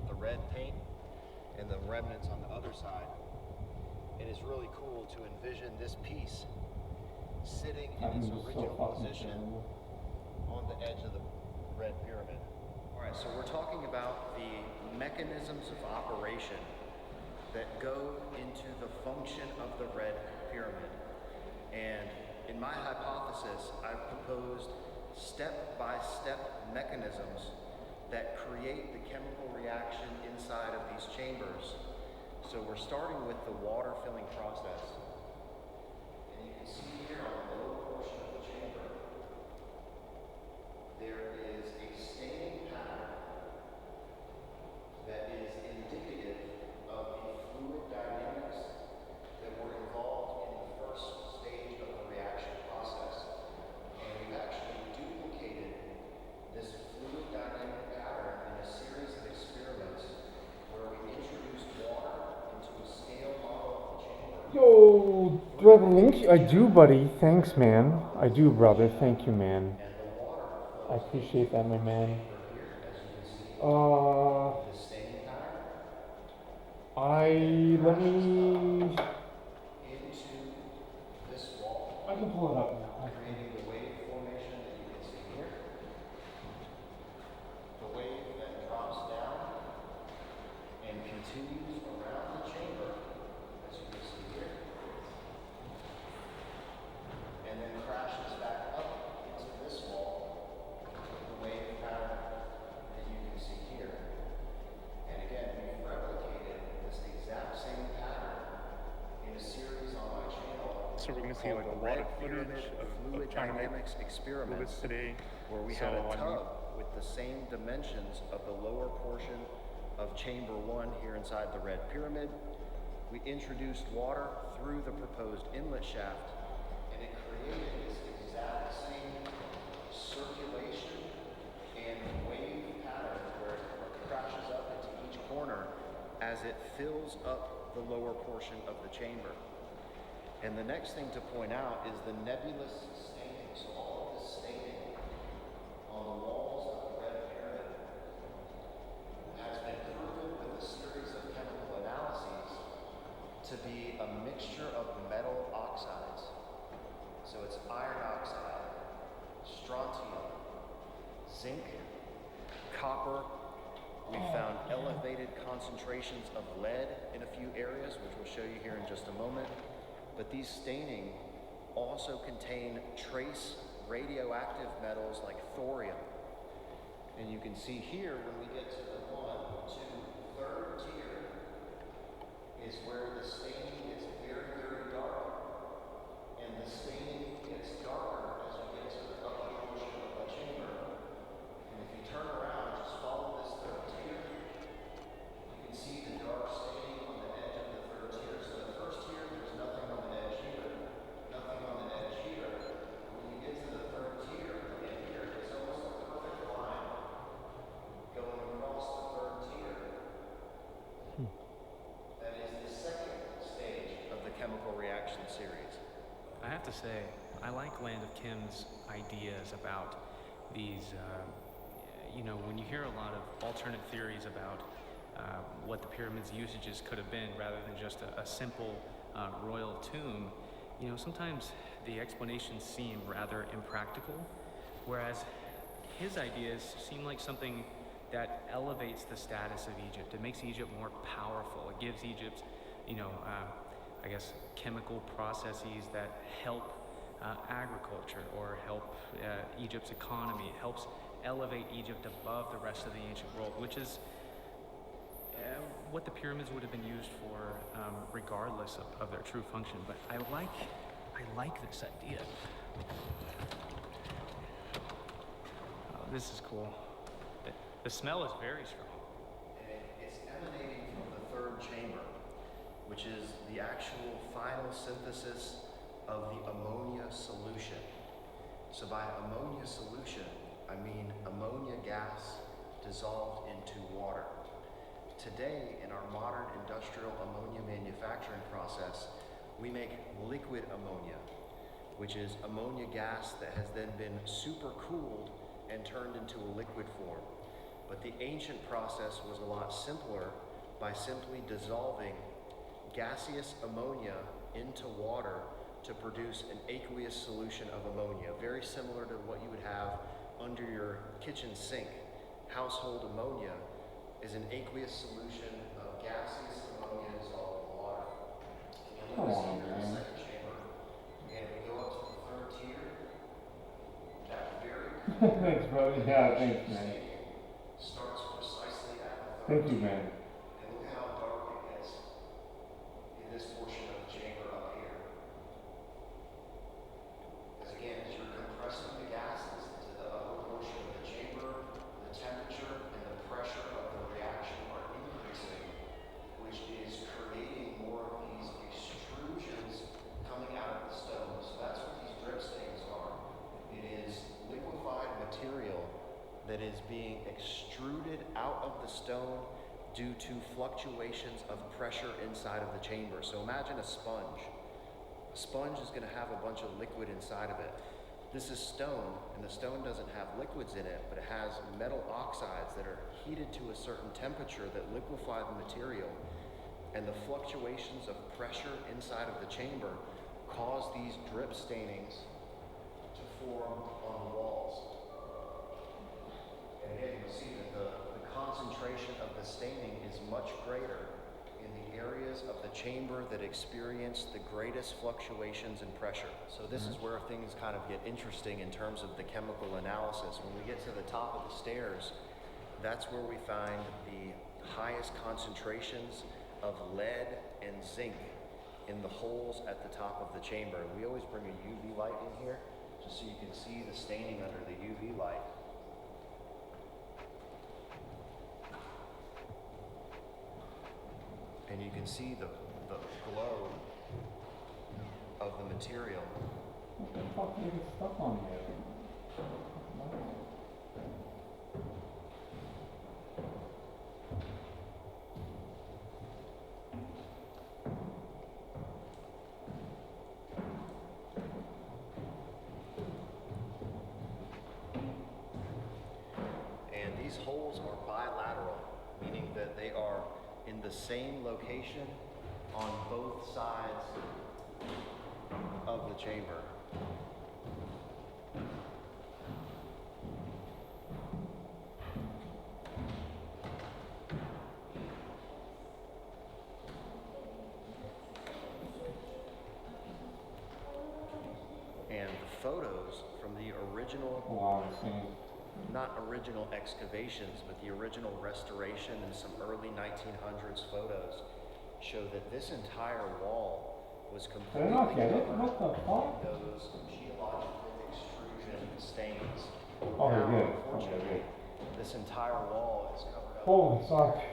the red paint and the remnants on the other side. It is really cool to envision this piece sitting in its original position on the edge of the red pyramid. All right, so we're talking about the mechanisms of operation that go into the function of the red pyramid. And in my hypothesis, I've proposed step-by-step mechanisms that create the chemical reaction inside of these chambers. So we're starting with the water filling process. And you can see here on the lower portion of the chamber, there is a staining pattern that is indicative of the fluid dynamics that were involved in the first stage of the reaction process. And we've actually duplicated this fluid dynamic pattern in a series of experiments where we introduced water into a scale model of the chamber. Yo, do I have a link? I do, buddy. Thanks, man. I do, brother. Thank you, man. I appreciate that, my man. Let me. Into this wall, I can pull it up now. creating the wave formation that you can see here. The wave then drops down and continues around the chamber, as you can see here, and then crashes back up into So we're going to see called like a the lot Red of footage Pyramid of Fluid trying to make Dynamics experiments, fluids today. where we So, had a I mean, tub with the same dimensions of the lower portion of chamber 1 here inside the Red Pyramid. We introduced water through the proposed inlet shaft, and it created this exact same circulation and wave pattern where it crashes up into each corner as it fills up the lower portion of the chamber. And the next thing to point out is the nebulous staining. So all of this staining on the walls of the Red Pyramid has been proven with a series of chemical analyses to be a mixture of metal oxides. So it's iron oxide, strontium, zinc, copper. We found elevated concentrations of lead in a few areas, which we'll show you here in just a moment. But these staining also contain trace radioactive metals like thorium. And you can see here when we get to the 1, 2, 3rd tier is where the staining gets very, very dark. And the staining gets darker as we get to the upper portion of the chamber. And if you turn around, just follow this 3rd tier, you can see the dark staining on the edge of the 3rd tier. So the 1st tier, there's nothing on the edge here, nothing on the edge here. When you get to the 3rd tier, again here, it's almost a perfect line going across the 3rd tier. That is the 2nd stage of the chemical reaction series. I have to say, I like Land of Kim's ideas about these, when you hear a lot of alternate theories about what the pyramid's usages could have been rather than just a simple royal tomb, sometimes the explanations seem rather impractical, whereas his ideas seem like something that elevates the status of Egypt. It makes Egypt more powerful. It gives Egypt, chemical processes that help agriculture or help Egypt's economy. It helps elevate Egypt above the rest of the ancient world, which is what the pyramids would have been used for, regardless of their true function. But I like this idea. Oh, this is cool. The smell is very strong. And it's emanating from the 3rd chamber, which is the actual final synthesis of the ammonia solution. So by ammonia solution, I mean ammonia gas dissolved into water. Today, in our modern industrial ammonia manufacturing process, we make liquid ammonia, which is ammonia gas that has then been supercooled and turned into a liquid form. But the ancient process was a lot simpler by simply dissolving gaseous ammonia into water to produce an aqueous solution of ammonia, very similar to what you would have under your kitchen sink. Household ammonia is an aqueous solution of gaseous ammonia dissolved in water. And you'll notice here in the 2nd chamber, and we go up to the 3rd tier, that very Thanks, bro. Yeah, thanks, man. starts precisely at the 3rd Thank you, tier. man. And look at how dark it gets in this portion of the chamber up here. Because again, as you're compressing the gases into the upper portion of the chamber, the temperature and the pressure of the reaction are increasing, which is creating more of these extrusions coming out of the stone. So that's what these drip stains are. It is liquefied material that is being extruded out of the stone due to fluctuations of pressure inside of the chamber. So imagine a sponge. A sponge is going to have a bunch of liquid inside of it. This is stone, and the stone doesn't have liquids in it, but it has metal oxides that are heated to a certain temperature that liquefy the material, and the fluctuations of pressure inside of the chamber cause these drip stainings to form on the walls. And again, you'll see that the concentration of the staining is much greater in the areas of the chamber that experience the greatest fluctuations in pressure. So this is where things kind of get interesting in terms of the chemical analysis. When we get to the top of the stairs, that's where we find the highest concentrations of lead and zinc in the holes at the top of the chamber. We always bring a UV light in here just so you can see the staining under the UV light. And you can see the glow of the material. What the fuck did you get stuck on here? And these holes are bilateral, meaning that they are in the same location on both sides of the chamber. And the photos from the original, Wow, this thing is not original excavations, but the original restoration and some early 1900s photos show that this entire wall was I completely don't get it. covered What the fuck? in those geological extrusion stains. Oh, Now, they're good. Oh, unfortunately, they're good. this entire wall is covered up. Holy fuck.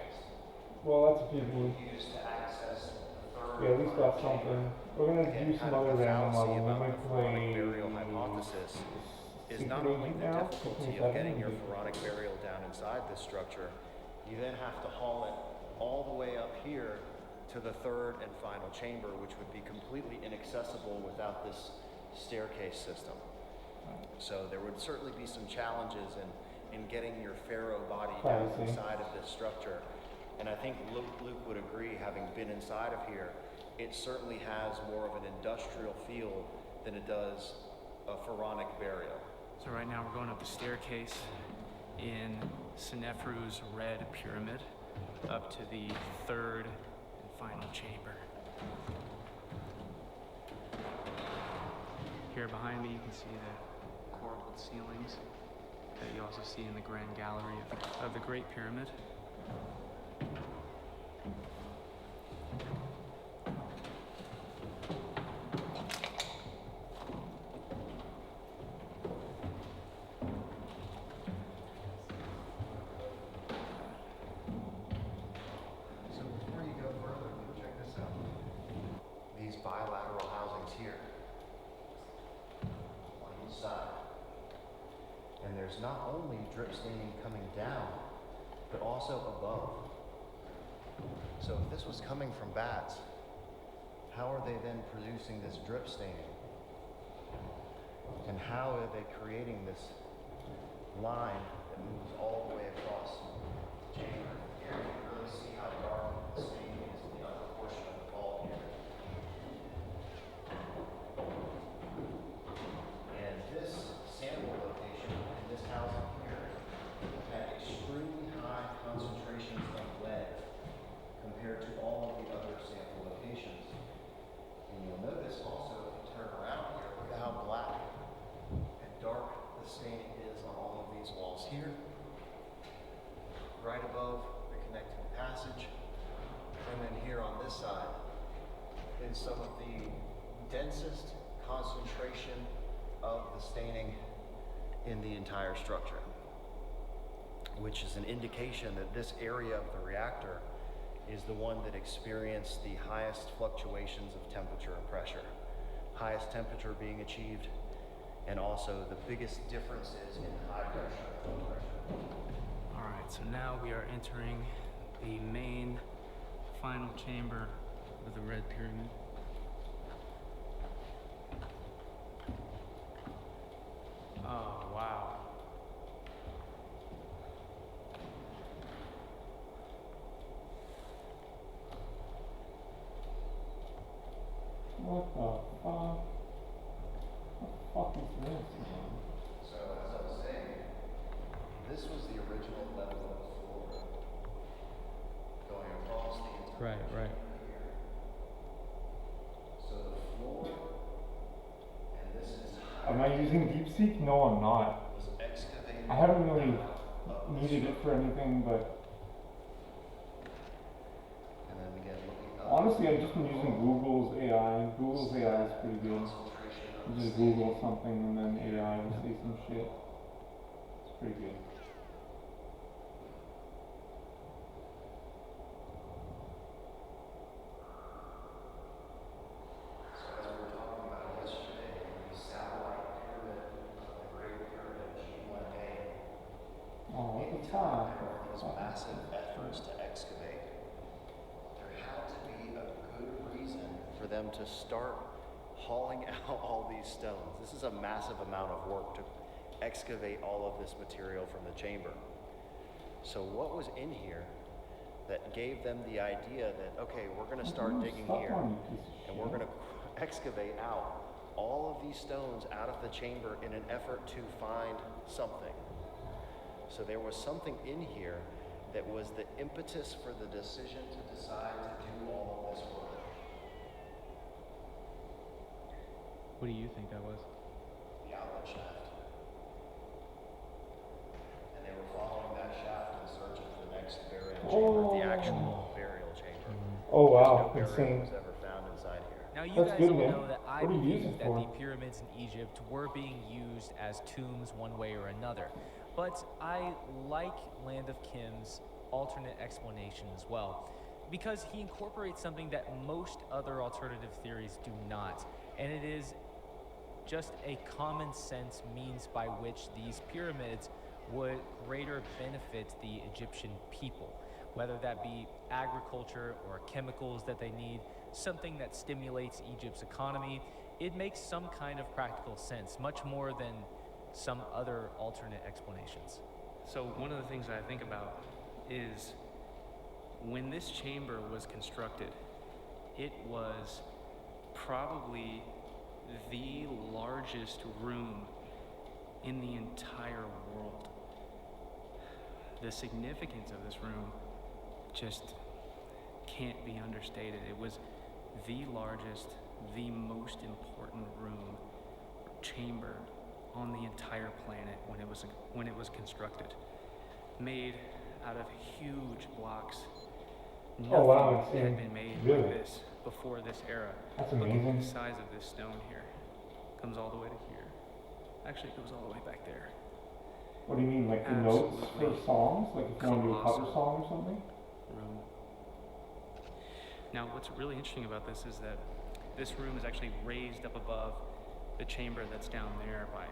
Well, that's a big one. Used to access the third. We at least got something. We're gonna Again, do some kind of other the random fallacy level. We about might the pharaonic play burial hypothesis is not Secret only Agent the now, difficulty Secret of getting your Agent. pharaonic burial down inside this structure, you then have to haul it all the way up here to the third and final chamber, which would be completely inaccessible without this staircase system. So there would certainly be some challenges in getting your pharaoh body down Privacy. inside of this structure. And I think Luke would agree, having been inside of here, it certainly has more of an industrial feel than it does a pharaonic burial. So right now we're going up the staircase in Seneferu's red pyramid up to the third and final chamber. Here behind me you can see the corbelled ceilings that you also see in the grand gallery of the Great Pyramid. So before you go further, check this out. These bilateral housings here on each side. And there's not only drip staining coming down, but also above. So if this was coming from bats, how are they then producing this drip staining? And how are they creating this line that moves all the way across the chamber? Here you can really see how dark the staining is in the upper portion of the wall here. And this sample location in this housing here had extremely high concentrations of lead compared to all of the other sample locations. And you'll notice also, if you turn around here, look at how black and dark the staining is on all of these walls here. Right above the connecting passage. And then here on this side is some of the densest concentration of the staining in the entire structure, which is an indication that this area of the reactor is the one that experienced the highest fluctuations of temperature and pressure. Highest temperature being achieved, and also the biggest differences in high pressure and low pressure. All right, so now we are entering the main final chamber of the Red Pyramid. Oh, wow. What the fuck? What the fuck is this? So as I was saying, this was the original level of the floor going across the entire Right. here. So the floor and this entire Am I using DeepSeek? No, I'm not. was excavated. I haven't really out of needed it for anything, but And then again, looking up. honestly, I've just been using Google's AI. Google's AI is pretty good. You just Google something and then AI will say some shit. It's pretty good. Oh, at the top. Those massive efforts to excavate, there had to be a good reason for them to start hauling out all these stones. This is a massive amount of work to excavate all of this material from the chamber. So what was in here that gave them the idea that, okay, we're going to start digging here and we're going to excavate out all of these stones out of the chamber in an effort to find something. So there was something in here that was the impetus for the decision to decide to do all of this work. What do you think that was? The outlet shaft. And they were following that shaft in search of the next burial chamber, the actual burial chamber. Oh wow, No burial insane. was ever found inside here. Now you That's guys good, all man. know that I What do you use believe it that for? the pyramids in Egypt were being used as tombs one way or another. But I like Land of Kim's alternate explanation as well, because he incorporates something that most other alternative theories do not, and it is just a common sense means by which these pyramids would greater benefit the Egyptian people, whether that be agriculture or chemicals that they need, something that stimulates Egypt's economy. It makes some kind of practical sense, much more than some other alternate explanations. So one of the things I think about is when this chamber was constructed, it was probably the largest room in the entire world. The significance of this room just can't be understated. It was the largest, the most important room, chamber on the entire planet when it was constructed. Made out of huge blocks. Nothing Oh, wow, it's had been made really? like this before this era. That's Look at amazing. the size of this stone here. Comes all the way to here. Actually, it goes all the way back there. What do you mean, like the notes for Absolutely songs? Like if you want to do a cover colossal. song or something? Room. Now, what's really interesting about this is that this room is actually raised up above the chamber that's down there by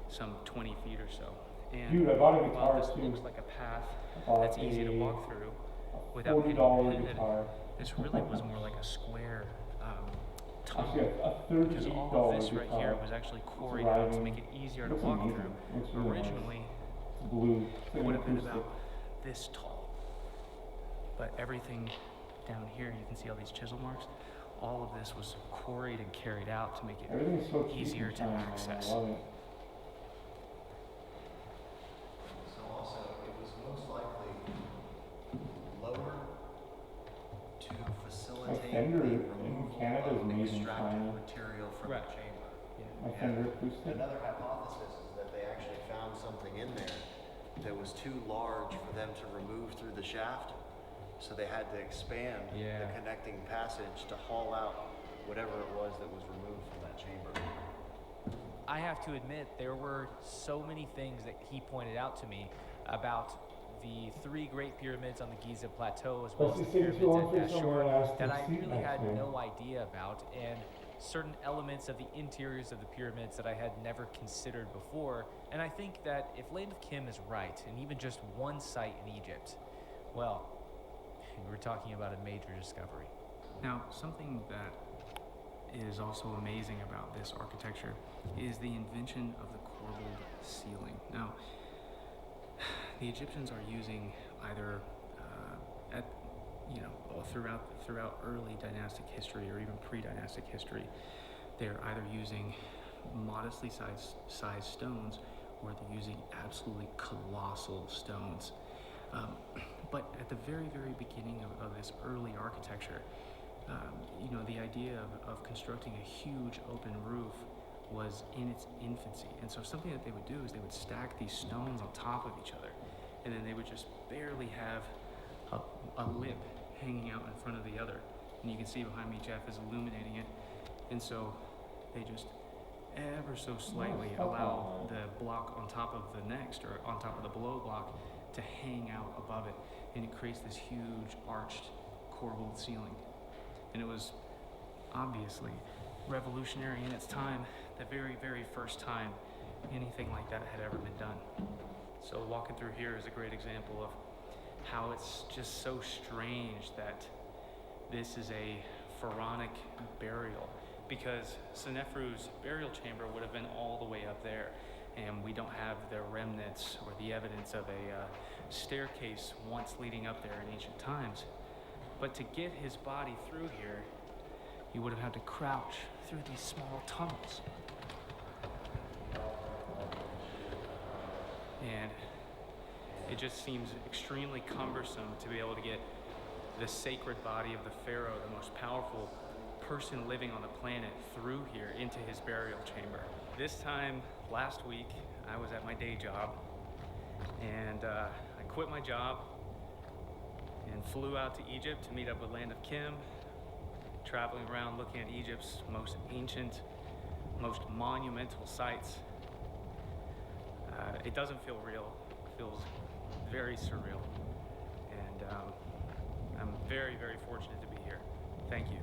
some 20 feet or so. And Dude, I bought a while guitar this too. looks like a path Bought that's easy to a walk through without getting $40 pinned, guitar. this really was more like a square tunnel. Actually, a Because all $38 of this right guitar. here was actually quarried out to arriving. make it easier to Looks walk amazing. through. Looks really nice. Originally, It's blue. It's it like would an have been acoustic. about this tall. But everything down here, you can see all these chisel marks. All of this was quarried and carried out to make it Everything's so cheap easier in to China, access. I love it. So also, it was most likely lower to facilitate Fender the in removal Canada is of the made in extracted China. material from Right. the chamber. My Fender acoustic. Another hypothesis is that they actually found something in there that was too large for them to remove through the shaft, so they had to expand the connecting passage to haul out whatever it was that was removed from that chamber. I have to admit, there were so many things that he pointed out to me about the three great pyramids on the Giza Plateau, as well as the Let's just say pyramids at 200 somewhere Dashur, else that to I see really next had time. no idea about, and certain elements of the interiors of the pyramids that I had never considered before. And I think that if Land of Kim is right, and even just one site in Egypt, well, we're talking about a major discovery. Now, something that is also amazing about this architecture is the invention of the corbelled ceiling. Now, the Egyptians are using either throughout early dynastic history or even pre-dynastic history, they're either using modestly sized stones or they're using absolutely colossal stones. But at the very, very beginning of this early architecture, the idea of constructing a huge open roof was in its infancy. And so something that they would do is they would stack these stones on top of each other, and then they would just barely have a lip hanging out in front of the other. And you can see behind me, Jeff is illuminating it. And so they just ever so slightly allow the block on top of the next, or on top of the below block, to hang out above it. And it creates this huge arched corbelled ceiling. And it was obviously revolutionary in its time, the very, very first time anything like that had ever been done. So walking through here is a great example of how it's just so strange that this is a pharaonic burial, because Seneferu's burial chamber would have been all the way up there, and we don't have the remnants or the evidence of a staircase once leading up there in ancient times. But to get his body through here, you would have had to crouch through these small tunnels. And it just seems extremely cumbersome to be able to get the sacred body of the pharaoh, the most powerful person living on the planet, through here into his burial chamber. This time last week, I was at my day job, and I quit my job and flew out to Egypt to meet up with Land of Kim, traveling around looking at Egypt's most ancient, most monumental sites. It doesn't feel real. It feels very surreal. And I'm very, very fortunate to be here. Thank you.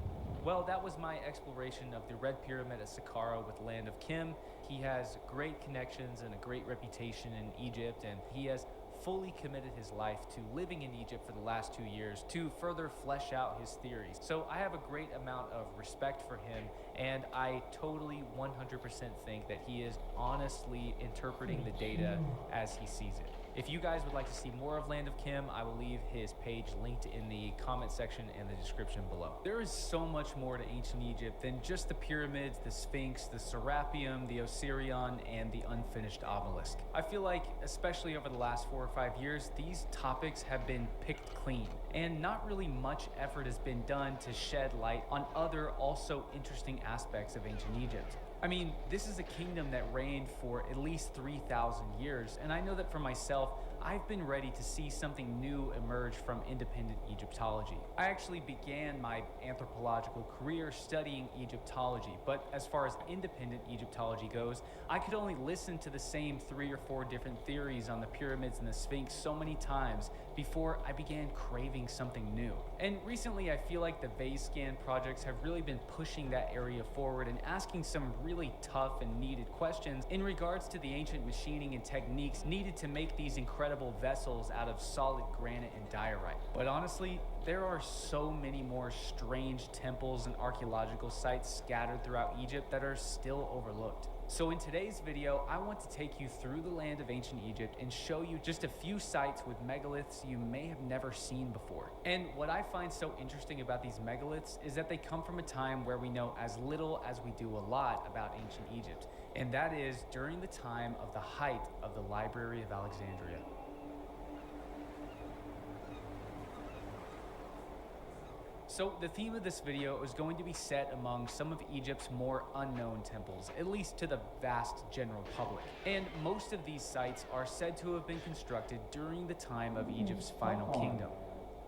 Well, that was my exploration of the Red Pyramid at Saqqara with Land of Kim. He has great connections and a great reputation in Egypt, and he has fully committed his life to living in Egypt for the last 2 years to further flesh out his theories. So I have a great amount of respect for him, and I totally 100% think that he is honestly interpreting the data as he sees it. If you guys would like to see more of Land of Kim, I will leave his page linked in the comment section and the description below. There is so much more to ancient Egypt than just the pyramids, the Sphinx, the Serapeum, the Osirion, and the unfinished obelisk. I feel like, especially over the last 4 or 5 years, these topics have been picked clean, and not really much effort has been done to shed light on other also interesting aspects of ancient Egypt. I mean, this is a kingdom that reigned for at least 3,000 years, and I know that for myself, I've been ready to see something new emerge from independent Egyptology. I actually began my anthropological career studying Egyptology, but as far as independent Egyptology goes, I could only listen to the same 3 or 4 different theories on the pyramids and the Sphinx so many times before I began craving something new. And recently, I feel like the VASE-SCAN projects have really been pushing that area forward and asking some really tough and needed questions in regards to the ancient machining and techniques needed to make these incredible vessels out of solid granite and diorite. But honestly, there are so many more strange temples and archaeological sites scattered throughout Egypt that are still overlooked. So in today's video, I want to take you through the land of ancient Egypt and show you just a few sites with megaliths you may have never seen before. And what I find so interesting about these megaliths is that they come from a time where we know as little as we do a lot about ancient Egypt, and that is during the time of the height of the Library of Alexandria. So the theme of this video is going to be set among some of Egypt's more unknown temples, at least to the vast general public. And most of these sites are said to have been constructed during the time of Egypt's final kingdom.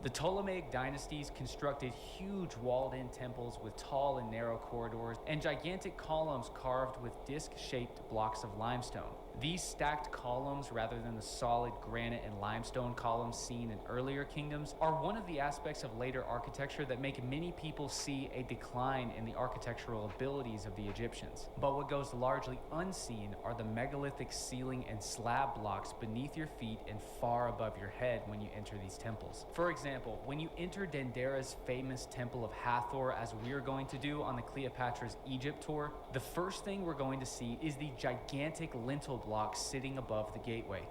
The Ptolemaic dynasties constructed huge walled-in temples with tall and narrow corridors and gigantic columns carved with disc-shaped blocks of limestone. These stacked columns, rather than the solid granite and limestone columns seen in earlier kingdoms, are one of the aspects of later architecture that make many people see a decline in the architectural abilities of the Egyptians. But what goes largely unseen are the megalithic ceiling and slab blocks beneath your feet and far above your head when you enter these temples. For example, when you enter Dendera's famous Temple of Hathor, as we're going to do on the Cleopatra's Egypt tour, the first thing we're going to see is the gigantic lintel block sitting above the gateway.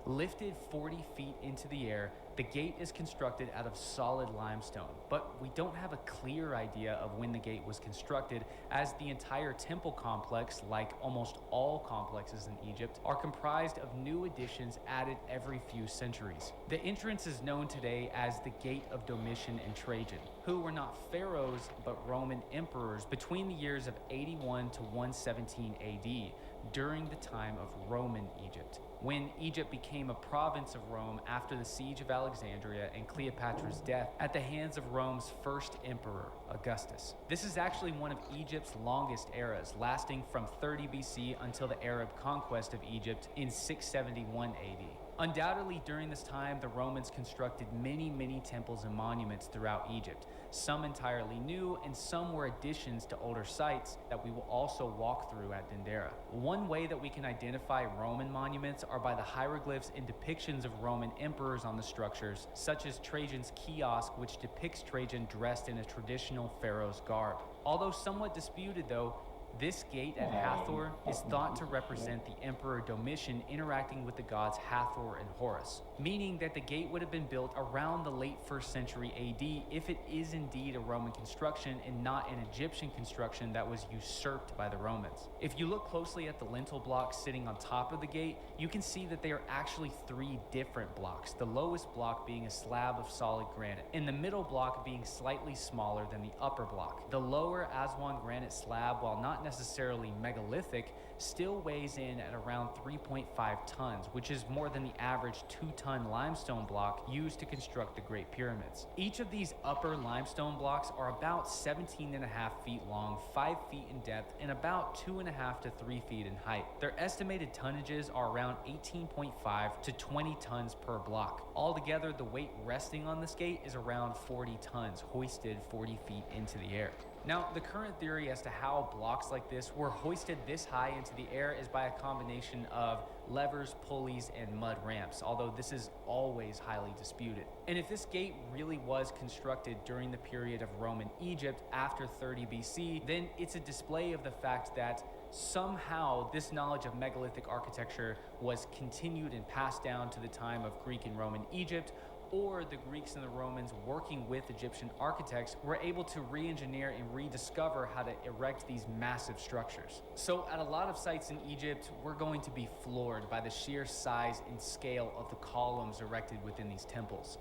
Lifted 40 feet into the air, the gate is constructed out of solid limestone, but we don't have a clear idea of when the gate was constructed, as the entire temple complex, like almost all complexes in Egypt, are comprised of new additions added every few centuries. The entrance is known today as the Gate of Domitian and Trajan, who were not pharaohs but Roman emperors between the years of 81 to 117 AD, during the time of Roman Egypt, when Egypt became a province of Rome after the siege of Alexandria and Cleopatra's death at the hands of Rome's first emperor, Augustus. This is actually one of Egypt's longest eras, lasting from 30 BC until the Arab conquest of Egypt in 671 AD. Undoubtedly, during this time, the Romans constructed many temples and monuments throughout Egypt, some entirely new and some were additions to older sites that we will also walk through at Dendera. One way that we can identify Roman monuments are by the hieroglyphs and depictions of Roman emperors on the structures, such as Trajan's kiosk, which depicts Trajan dressed in a traditional pharaoh's garb. Although somewhat disputed though, this gate at Hathor is thought to represent the Emperor Domitian interacting with the gods Hathor and Horus, meaning that the gate would have been built around the late 1st century AD if it is indeed a Roman construction and not an Egyptian construction that was usurped by the Romans. If you look closely at the lintel blocks sitting on top of the gate, you can see that they are actually 3 different blocks, the lowest block being a slab of solid granite, and the middle block being slightly smaller than the upper block. The lower Aswan granite slab, while not necessarily megalithic, still weighs in at around 3.5 tons, which is more than the average 2-ton limestone block used to construct the Great Pyramids. Each of these upper limestone blocks are about 17.5 feet long, 5 feet in depth, and about 2.5 to 3 feet in height. Their estimated tonnages are around 18.5 to 20 tons per block. Altogether, the weight resting on this gate is around 40 tons, hoisted 40 feet into the air. Now, the current theory as to how blocks like this were hoisted this high into the air is by a combination of levers, pulleys, and mud ramps, although this is always highly disputed. And if this gate really was constructed during the period of Roman Egypt after 30 BC, then it's a display of the fact that somehow this knowledge of megalithic architecture was continued and passed down to the time of Greek and Roman Egypt, or the Greeks and the Romans working with Egyptian architects were able to re-engineer and rediscover how to erect these massive structures. So at a lot of sites in Egypt, we're going to be floored by the sheer size and scale of the columns erected within these temples.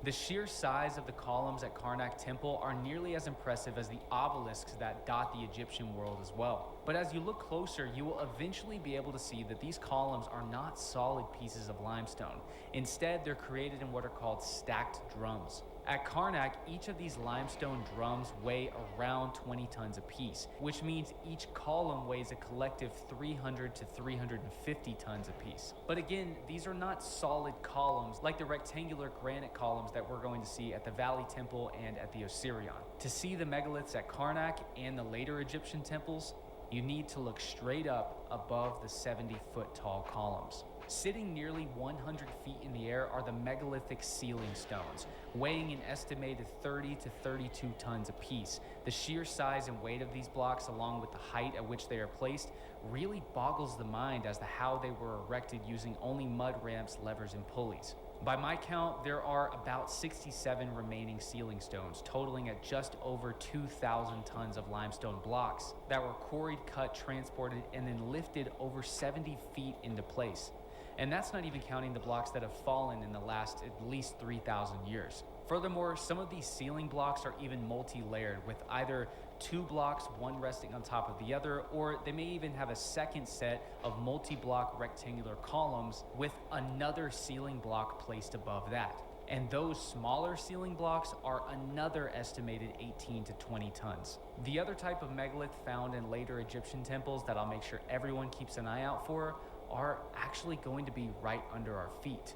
The sheer size of the columns at Karnak Temple are nearly as impressive as the obelisks that dot the Egyptian world as well. But as you look closer, you will eventually be able to see that these columns are not solid pieces of limestone. Instead, they're created in what are called stacked drums. At Karnak, each of these limestone drums weigh around 20 tons apiece, which means each column weighs a collective 300 to 350 tons apiece. But again, these are not solid columns like the rectangular granite columns that we're going to see at the Valley Temple and at the Osirion. To see the megaliths at Karnak and the later Egyptian temples, you need to look straight up above the 70-foot tall columns. Sitting nearly 100 feet in the air are the megalithic ceiling stones, weighing an estimated 30 to 32 tons apiece. The sheer size and weight of these blocks, along with the height at which they are placed, really boggles the mind as to how they were erected using only mud ramps, levers, and pulleys. By my count, there are about 67 remaining ceiling stones, totaling at just over 2,000 tons of limestone blocks that were quarried, cut, transported, and then lifted over 70 feet into place. And that's not even counting the blocks that have fallen in the last at least 3,000 years. Furthermore, some of these ceiling blocks are even multi-layered, with either 2 blocks, one resting on top of the other, or they may even have a second set of multi-block rectangular columns with another ceiling block placed above that. And those smaller ceiling blocks are another estimated 18 to 20 tons. The other type of megalith found in later Egyptian temples that I'll make sure everyone keeps an eye out for are actually going to be right under our feet.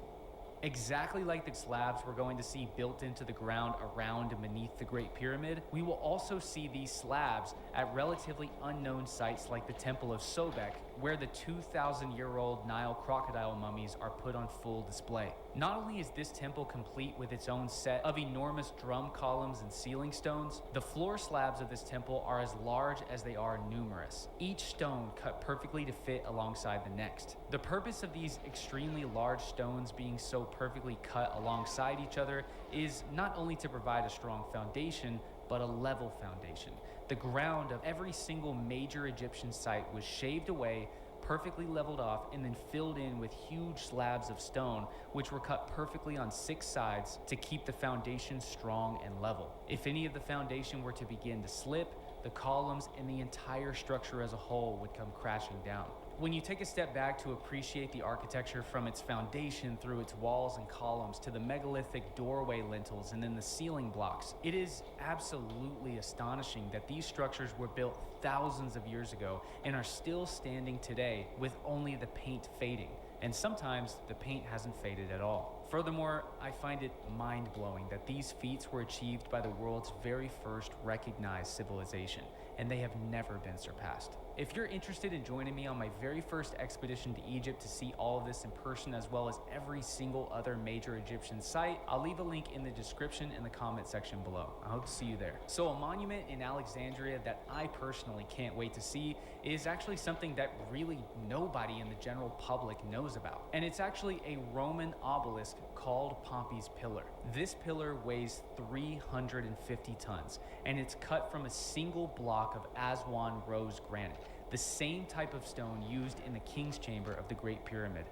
Exactly like the slabs we're going to see built into the ground around and beneath the Great Pyramid, we will also see these slabs at relatively unknown sites like the Temple of Sobek, where the 2,000-year-old Nile crocodile mummies are put on full display. Not only is this temple complete with its own set of enormous drum columns and ceiling stones, the floor slabs of this temple are as large as they are numerous, each stone cut perfectly to fit alongside the next. The purpose of these extremely large stones being so perfectly cut alongside each other is not only to provide a strong foundation, but a level foundation. The ground of every single major Egyptian site was shaved away, perfectly leveled off, and then filled in with huge slabs of stone, which were cut perfectly on 6 sides to keep the foundation strong and level. If any of the foundation were to begin to slip, the columns, and the entire structure as a whole would come crashing down. When you take a step back to appreciate the architecture from its foundation through its walls and columns to the megalithic doorway lintels and then the ceiling blocks, it is absolutely astonishing that these structures were built thousands of years ago and are still standing today with only the paint fading. And sometimes the paint hasn't faded at all. Furthermore, I find it mind-blowing that these feats were achieved by the world's very first recognized civilization, and they have never been surpassed. If you're interested in joining me on my very first expedition to Egypt to see all of this in person as well as every single other major Egyptian site, I'll leave a link in the description in the comment section below. I hope to see you there. So a monument in Alexandria that I personally can't wait to see is actually something that really nobody in the general public knows about. And it's actually a Roman obelisk called Pompey's Pillar. This pillar weighs 350 tons, and it's cut from a single block of Aswan rose granite, the same type of stone used in the King's Chamber of the Great Pyramid.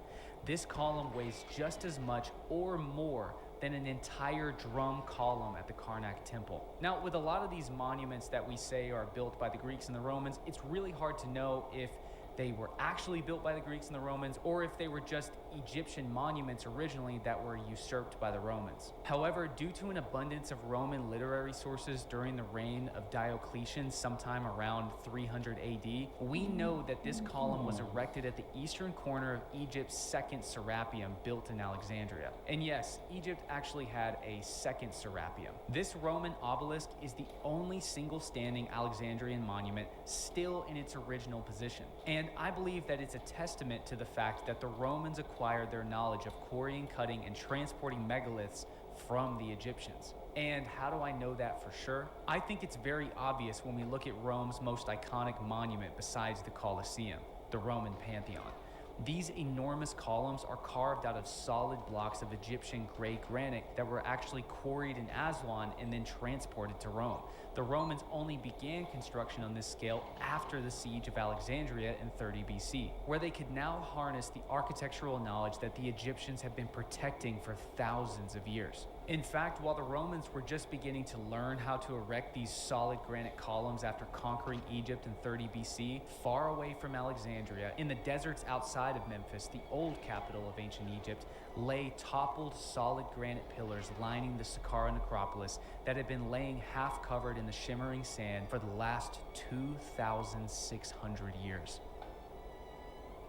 This column weighs just as much or more than an entire drum column at the Karnak Temple. Now, with a lot of these monuments that we say are built by the Greeks and the Romans, it's really hard to know if they were actually built by the Greeks and the Romans, or if they were just Egyptian monuments originally that were usurped by the Romans. However, due to an abundance of Roman literary sources during the reign of Diocletian sometime around 300 AD, we know that this column was erected at the eastern corner of Egypt's second Serapeum built in Alexandria. And yes, Egypt actually had a second Serapeum. This Roman obelisk is the only single standing Alexandrian monument still in its original position. And I believe that it's a testament to the fact that the Romans acquired their knowledge of quarrying, cutting, and transporting megaliths from the Egyptians. And how do I know that for sure? I think it's very obvious when we look at Rome's most iconic monument besides the Colosseum, the Roman Pantheon. These enormous columns are carved out of solid blocks of Egyptian gray granite that were actually quarried in Aswan and then transported to Rome. The Romans only began construction on this scale after the siege of Alexandria in 30 BC, where they could now harness the architectural knowledge that the Egyptians had been protecting for thousands of years. In fact, while the Romans were just beginning to learn how to erect these solid granite columns after conquering Egypt in 30 BC, far away from Alexandria, in the deserts outside of Memphis, the old capital of ancient Egypt, lay toppled solid granite pillars lining the Saqqara necropolis that had been laying half covered in the shimmering sand for the last 2,600 years.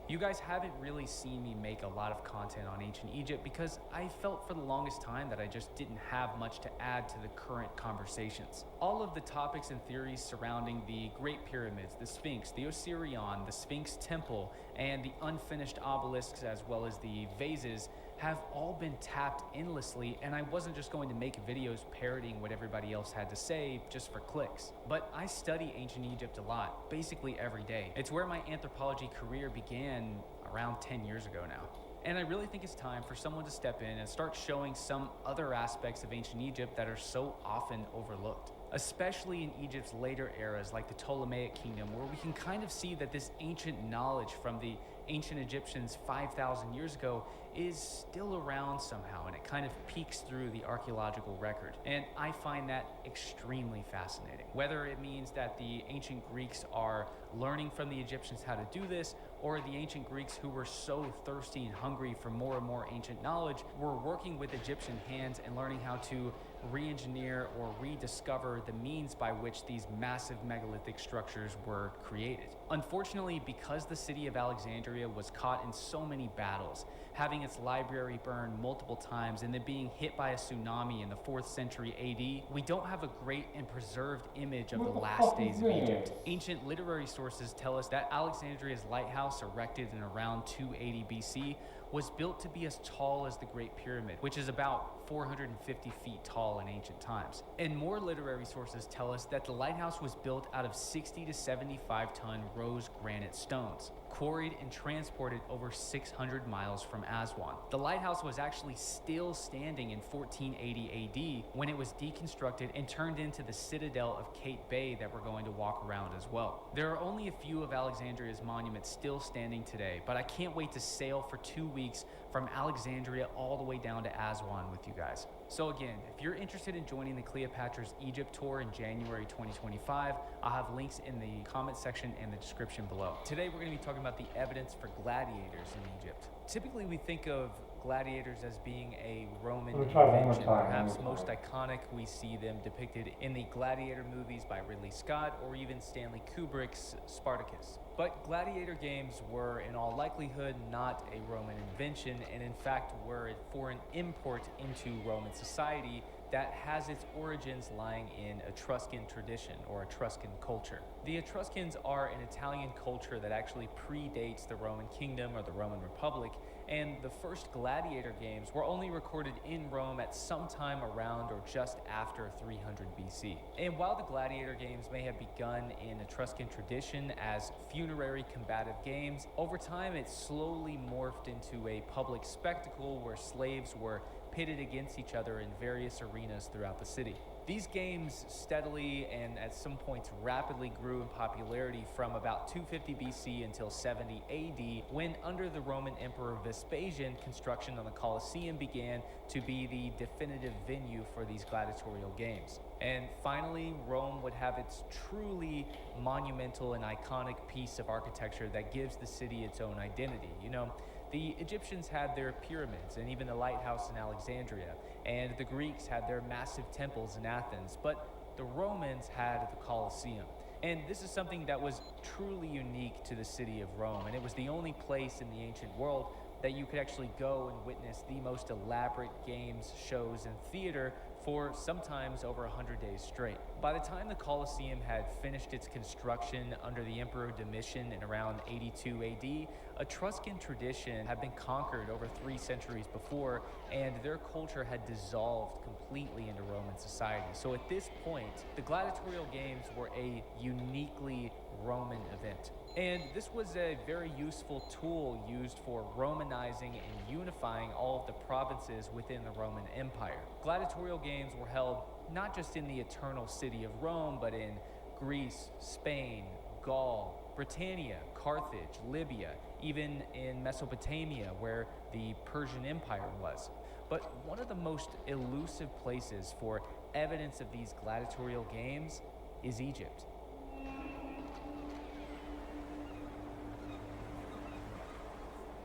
You guys haven't really seen me make a lot of content on ancient Egypt because I felt for the longest time that I just didn't have much to add to the current conversations. All of the topics and theories surrounding the Great Pyramids, the Sphinx, the Osirion, the Sphinx Temple, and the unfinished obelisks as well as the vases have all been tapped endlessly, and I wasn't just going to make videos parodying what everybody else had to say just for clicks. But I study ancient Egypt a lot, basically every day. It's where my anthropology career began around 10 years ago now. And I really think it's time for someone to step in and start showing some other aspects of ancient Egypt that are so often overlooked, especially in Egypt's later eras like the Ptolemaic Kingdom, where we can kind of see that this ancient knowledge from the ancient Egyptians 5,000 years ago is still around somehow, and it kind of peeks through the archaeological record. And I find that extremely fascinating. Whether it means that the ancient Greeks are learning from the Egyptians how to do this, or the ancient Greeks who were so thirsty and hungry for more and more ancient knowledge were working with Egyptian hands and learning how to re-engineer or rediscover the means by which these massive megalithic structures were created. Unfortunately, because the city of Alexandria was caught in so many battles, having its library burned multiple times and then being hit by a tsunami in the 4th century AD, we don't have a great and preserved image of the last days of Egypt. Ancient literary sources tell us that Alexandria's lighthouse, erected in around 280 BC, was built to be as tall as the Great Pyramid, which is about 450 feet tall in ancient times. And more literary sources tell us that the lighthouse was built out of 60 to 75 ton rose granite stones, quarried and transported over 600 miles from Aswan. The lighthouse was actually still standing in 1480 AD when it was deconstructed and turned into the citadel of Kate Bay that we're going to walk around as well. There are only a few of Alexandria's monuments still standing today, but I can't wait to sail for 2 weeks from Alexandria all the way down to Aswan with you guys. So again, if you're interested in joining the Cleopatra's Egypt tour in January 2025, I'll have links in the comment section and the description below. Today we're going to be talking about the evidence for gladiators in Egypt. Typically we think of gladiators as being a Roman Let me try one more invention. time, Perhaps one more most time. iconic, we see them depicted in the Gladiator movies by Ridley Scott or even Stanley Kubrick's Spartacus. But gladiator games were in all likelihood not a Roman invention, and in fact were a foreign import into Roman society that has its origins lying in Etruscan tradition or Etruscan culture. The Etruscans are an Italian culture that actually predates the Roman Kingdom or the Roman Republic, and the first gladiator games were only recorded in Rome at some time around or just after 300 BC. And while the gladiator games may have begun in Etruscan tradition as funerary combative games, over time it slowly morphed into a public spectacle where slaves were pitted against each other in various arenas throughout the city. These games steadily and at some points rapidly grew in popularity from about 250 BC until 70 AD, when under the Roman Emperor Vespasian, construction on the Colosseum began to be the definitive venue for these gladiatorial games. And finally, Rome would have its truly monumental and iconic piece of architecture that gives the city its own identity. You know, the Egyptians had their pyramids and even the lighthouse in Alexandria, and the Greeks had their massive temples in Athens, but the Romans had the Colosseum. And this is something that was truly unique to the city of Rome, and it was the only place in the ancient world that you could actually go and witness the most elaborate games, shows, and theater for sometimes over 100 days straight. By the time the Colosseum had finished its construction under the Emperor Domitian in around 82 AD, Etruscan tradition had been conquered over 3 centuries before, and their culture had dissolved completely into Roman society. So at this point, the gladiatorial games were a uniquely Roman event. And this was a very useful tool used for Romanizing and unifying all of the provinces within the Roman Empire. Gladiatorial games were held not just in the eternal city of Rome, but in Greece, Spain, Gaul, Britannia, Carthage, Libya, even in Mesopotamia, where the Persian Empire was. But one of the most elusive places for evidence of these gladiatorial games is Egypt.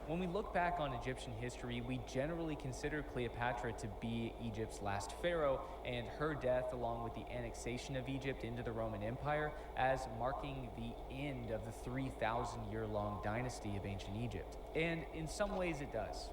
When we look back on Egyptian history, we generally consider Cleopatra to be Egypt's last pharaoh, and her death, along with the annexation of Egypt into the Roman Empire, as marking the end of the 3,000-year-long dynasty of ancient Egypt. And in some ways it does.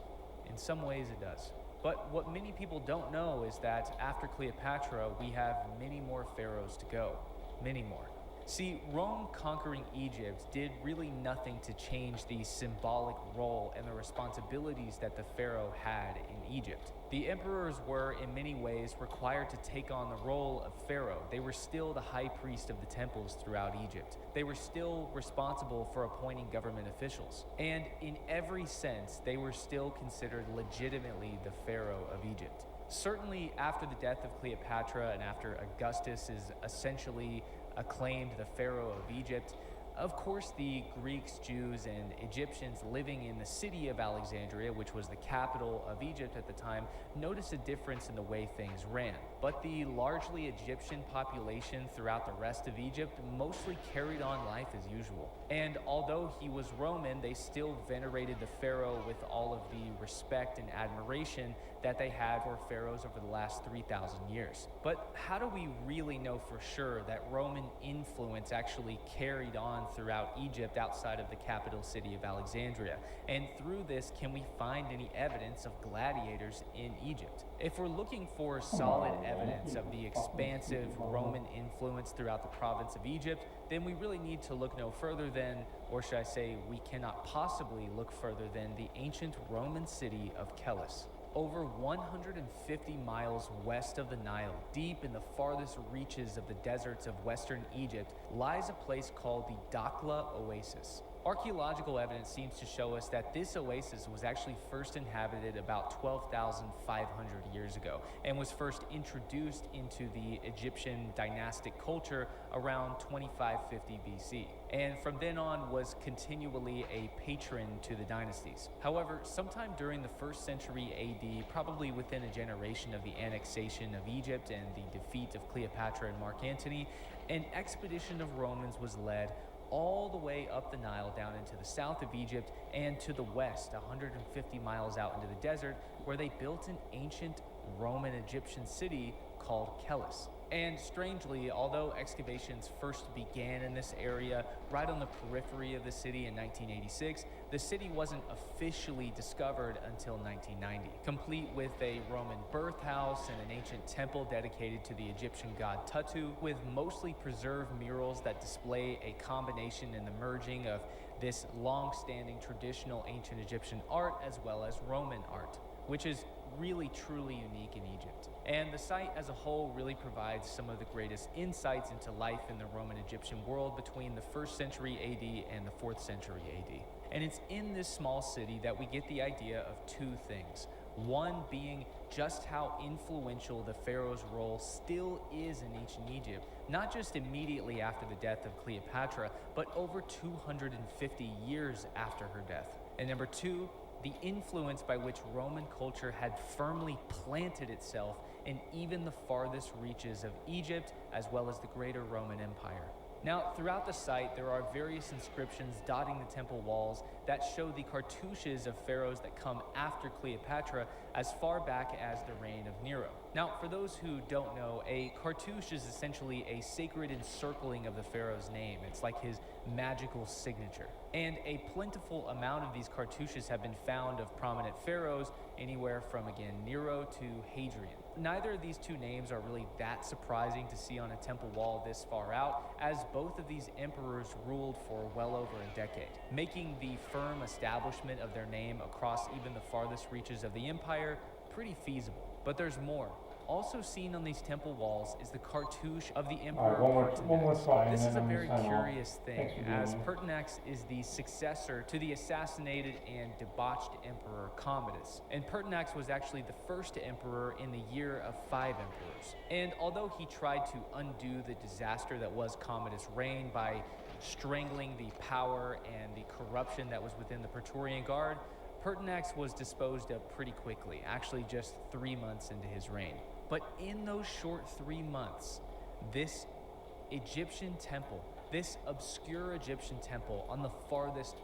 In some ways it does. But what many people don't know is that after Cleopatra, we have many more pharaohs to go. Many more. See, Rome conquering Egypt did really nothing to change the symbolic role and the responsibilities that the pharaoh had in Egypt. The emperors were, in many ways, required to take on the role of pharaoh. They were still the high priest of the temples throughout Egypt. They were still responsible for appointing government officials. And in every sense, they were still considered legitimately the pharaoh of Egypt. Certainly, after the death of Cleopatra and after Augustus is essentially acclaimed the pharaoh of Egypt, of course the Greeks, Jews, and Egyptians living in the city of Alexandria, which was the capital of Egypt at the time, noticed a difference in the way things ran. But the largely Egyptian population throughout the rest of Egypt mostly carried on life as usual. And although he was Roman, they still venerated the pharaoh with all of the respect and admiration that they had for pharaohs over the last 3,000 years. But how do we really know for sure that Roman influence actually carried on throughout Egypt outside of the capital city of Alexandria? And through this, can we find any evidence of gladiators in Egypt? If we're looking for solid evidence of the expansive Roman influence throughout the province of Egypt, then we really need to look no further than, or should I say, we cannot possibly look further than the ancient Roman city of Kelis. Over 150 miles west of the Nile, deep in the farthest reaches of the deserts of western Egypt, lies a place called the Dakhla Oasis. Archaeological evidence seems to show us that this oasis was actually first inhabited about 12,500 years ago and was first introduced into the Egyptian dynastic culture around 2550 BC, and from then on was continually a patron to the dynasties. However, sometime during the 1st century AD, probably within a generation of the annexation of Egypt and the defeat of Cleopatra and Mark Antony, an expedition of Romans was led all the way up the Nile down into the south of Egypt and to the west, 150 miles out into the desert, where they built an ancient Roman Egyptian city called Kelis. And strangely, although excavations first began in this area right on the periphery of the city in 1986, the city wasn't officially discovered until 1990, complete with a Roman birthhouse and an ancient temple dedicated to the Egyptian god Tutu, with mostly preserved murals that display a combination and the merging of this long-standing traditional ancient Egyptian art as well as Roman art, which is really truly unique in Egypt. And the site as a whole really provides some of the greatest insights into life in the Roman Egyptian world between the 1st century AD and the 4th century AD. And it's in this small city that we get the idea of two things. One being just how influential the pharaoh's role still is in ancient Egypt, not just immediately after the death of Cleopatra, but over 250 years after her death. And number two, the influence by which Roman culture had firmly planted itself in even the farthest reaches of Egypt, as well as the greater Roman Empire. Now, throughout the site, there are various inscriptions dotting the temple walls that show the cartouches of pharaohs that come after Cleopatra as far back as the reign of Nero. Now, for those who don't know, a cartouche is essentially a sacred encircling of the pharaoh's name. It's like his magical signature. And a plentiful amount of these cartouches have been found of prominent pharaohs, anywhere from, again, Nero to Hadrian. Neither of these two names are really that surprising to see on a temple wall this far out, as both of these emperors ruled for well over a decade, making the firm establishment of their name across even the farthest reaches of the empire pretty feasible. But there's more. Also seen on these temple walls is the cartouche of the Emperor one more slide, Pertinax. This and is then a I'm very gonna sign off. curious thing, Thanks for being as here. Pertinax is the successor to the assassinated and debauched Emperor Commodus. And Pertinax was actually the first emperor in the year of 5 emperors. And although he tried to undo the disaster that was Commodus' reign by strangling the power and the corruption that was within the Praetorian Guard, Pertinax was disposed of pretty quickly, actually just 3 months into his reign. But in those short 3 months, this Egyptian temple, this obscure Egyptian temple on the farthest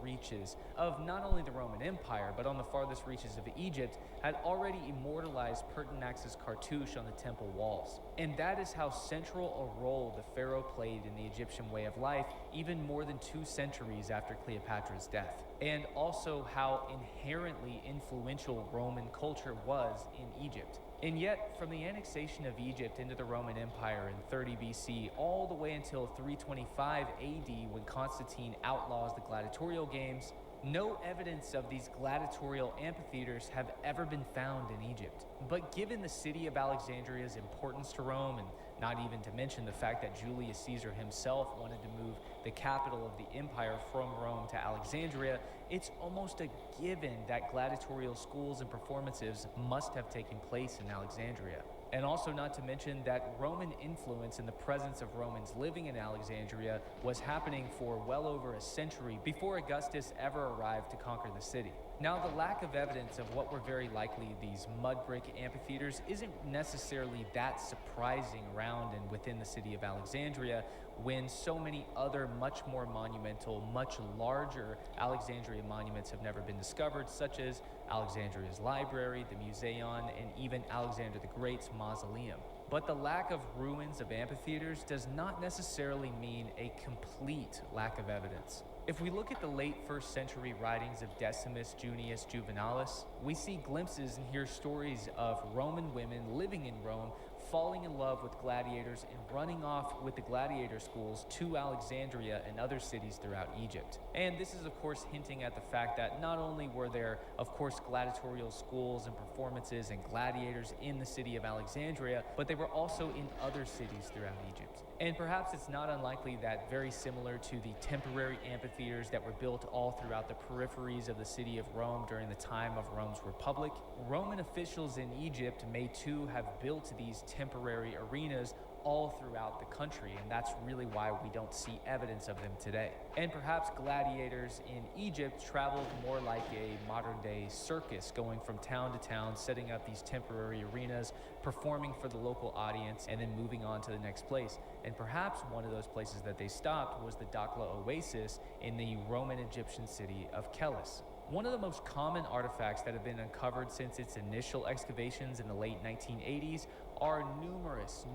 reaches of not only the Roman Empire, but on the farthest reaches of Egypt, had already immortalized Pertinax's cartouche on the temple walls. And that is how central a role the pharaoh played in the Egyptian way of life, even more than 2 centuries after Cleopatra's death. And also how inherently influential Roman culture was in Egypt. And yet, from the annexation of Egypt into the Roman Empire in 30 BC all the way until 325 AD, when Constantine outlaws the gladiatorial games, no evidence of these gladiatorial amphitheaters have ever been found in Egypt. But given the city of Alexandria's importance to Rome, and not even to mention the fact that Julius Caesar himself wanted to move the capital of the empire from Rome to Alexandria, it's almost a given that gladiatorial schools and performances must have taken place in Alexandria. And also not to mention that Roman influence and the presence of Romans living in Alexandria was happening for well over a century before Augustus ever arrived to conquer the city. Now, the lack of evidence of what were very likely these mud brick amphitheaters isn't necessarily that surprising around and within the city of Alexandria, when so many other much more monumental, much larger Alexandrian monuments have never been discovered, such as Alexandria's library, the Museion, and even Alexander the Great's mausoleum. But the lack of ruins of amphitheaters does not necessarily mean a complete lack of evidence. If we look at the late 1st century writings of Decimus Junius Juvenalis, we see glimpses and hear stories of Roman women living in Rome falling in love with gladiators and running off with the gladiator schools to Alexandria and other cities throughout Egypt. And this is of course hinting at the fact that not only were there of course gladiatorial schools and performances and gladiators in the city of Alexandria, but they were also in other cities throughout Egypt. And perhaps it's not unlikely that, very similar to the temporary amphitheaters that were built all throughout the peripheries of the city of Rome during the time of Rome's Republic, Roman officials in Egypt may too have built these temporary arenas all throughout the country, and that's really why we don't see evidence of them today. And perhaps gladiators in Egypt traveled more like a modern-day circus, going from town to town, setting up these temporary arenas, performing for the local audience, and then moving on to the next place. And perhaps one of those places that they stopped was the Dakhla Oasis in the Roman-Egyptian city of Kelis. One of the most common artifacts that have been uncovered since its initial excavations in the late 1980s are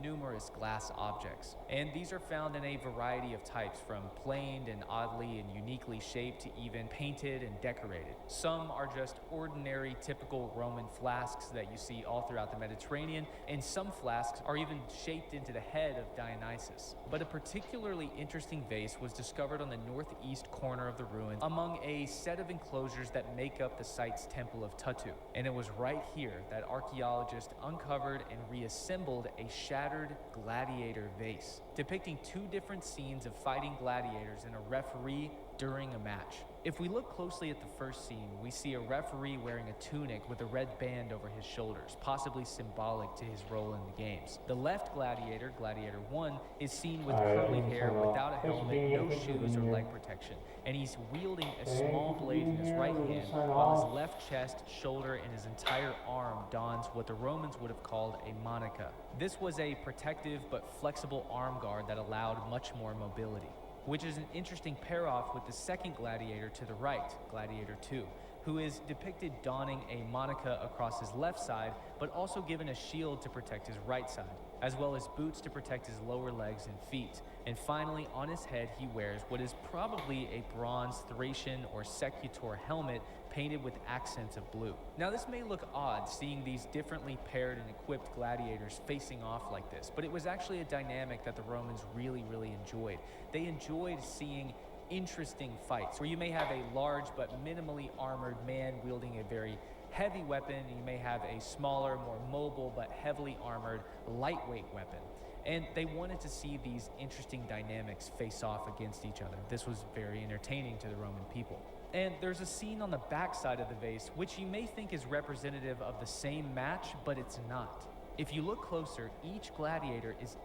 numerous glass objects. And these are found in a variety of types, from planed and oddly and uniquely shaped to even painted and decorated. Some are just ordinary, typical Roman flasks that you see all throughout the Mediterranean, and some flasks are even shaped into the head of Dionysus. But a particularly interesting vase was discovered on the northeast corner of the ruins among a set of enclosures that make up the site's Temple of Tutu. And it was right here that archaeologists uncovered and reassembled a shattered gladiator vase, depicting two different scenes of fighting gladiators and a referee during a match. If we look closely at the first scene, we see a referee wearing a tunic with a red band over his shoulders, possibly symbolic to his role in the games. The left gladiator, Gladiator 1, is seen with curly hair, without a helmet, no shoes or leg protection, and he's wielding a small blade in his right hand, while his left chest, shoulder, and his entire arm dons what the Romans would have called a monica. This was a protective but flexible arm guard that allowed much more mobility, which is an interesting pair-off with the second gladiator to the right, Gladiator 2, who is depicted donning a monica across his left side, but also given a shield to protect his right side, as well as boots to protect his lower legs and feet. And finally, on his head, he wears what is probably a bronze Thracian or Secutor helmet painted with accents of blue. Now, this may look odd, seeing these differently paired and equipped gladiators facing off like this, but it was actually a dynamic that the Romans really enjoyed. They enjoyed seeing interesting fights where you may have a large but minimally armored man wielding a very heavy weapon, and you may have a smaller, more mobile but heavily armored lightweight weapon. And they wanted to see these interesting dynamics face off against each other. This was very entertaining to the Roman people. And there's a scene on the back side of the vase which you may think is representative of the same match, but it's not. If you look closer, each gladiator is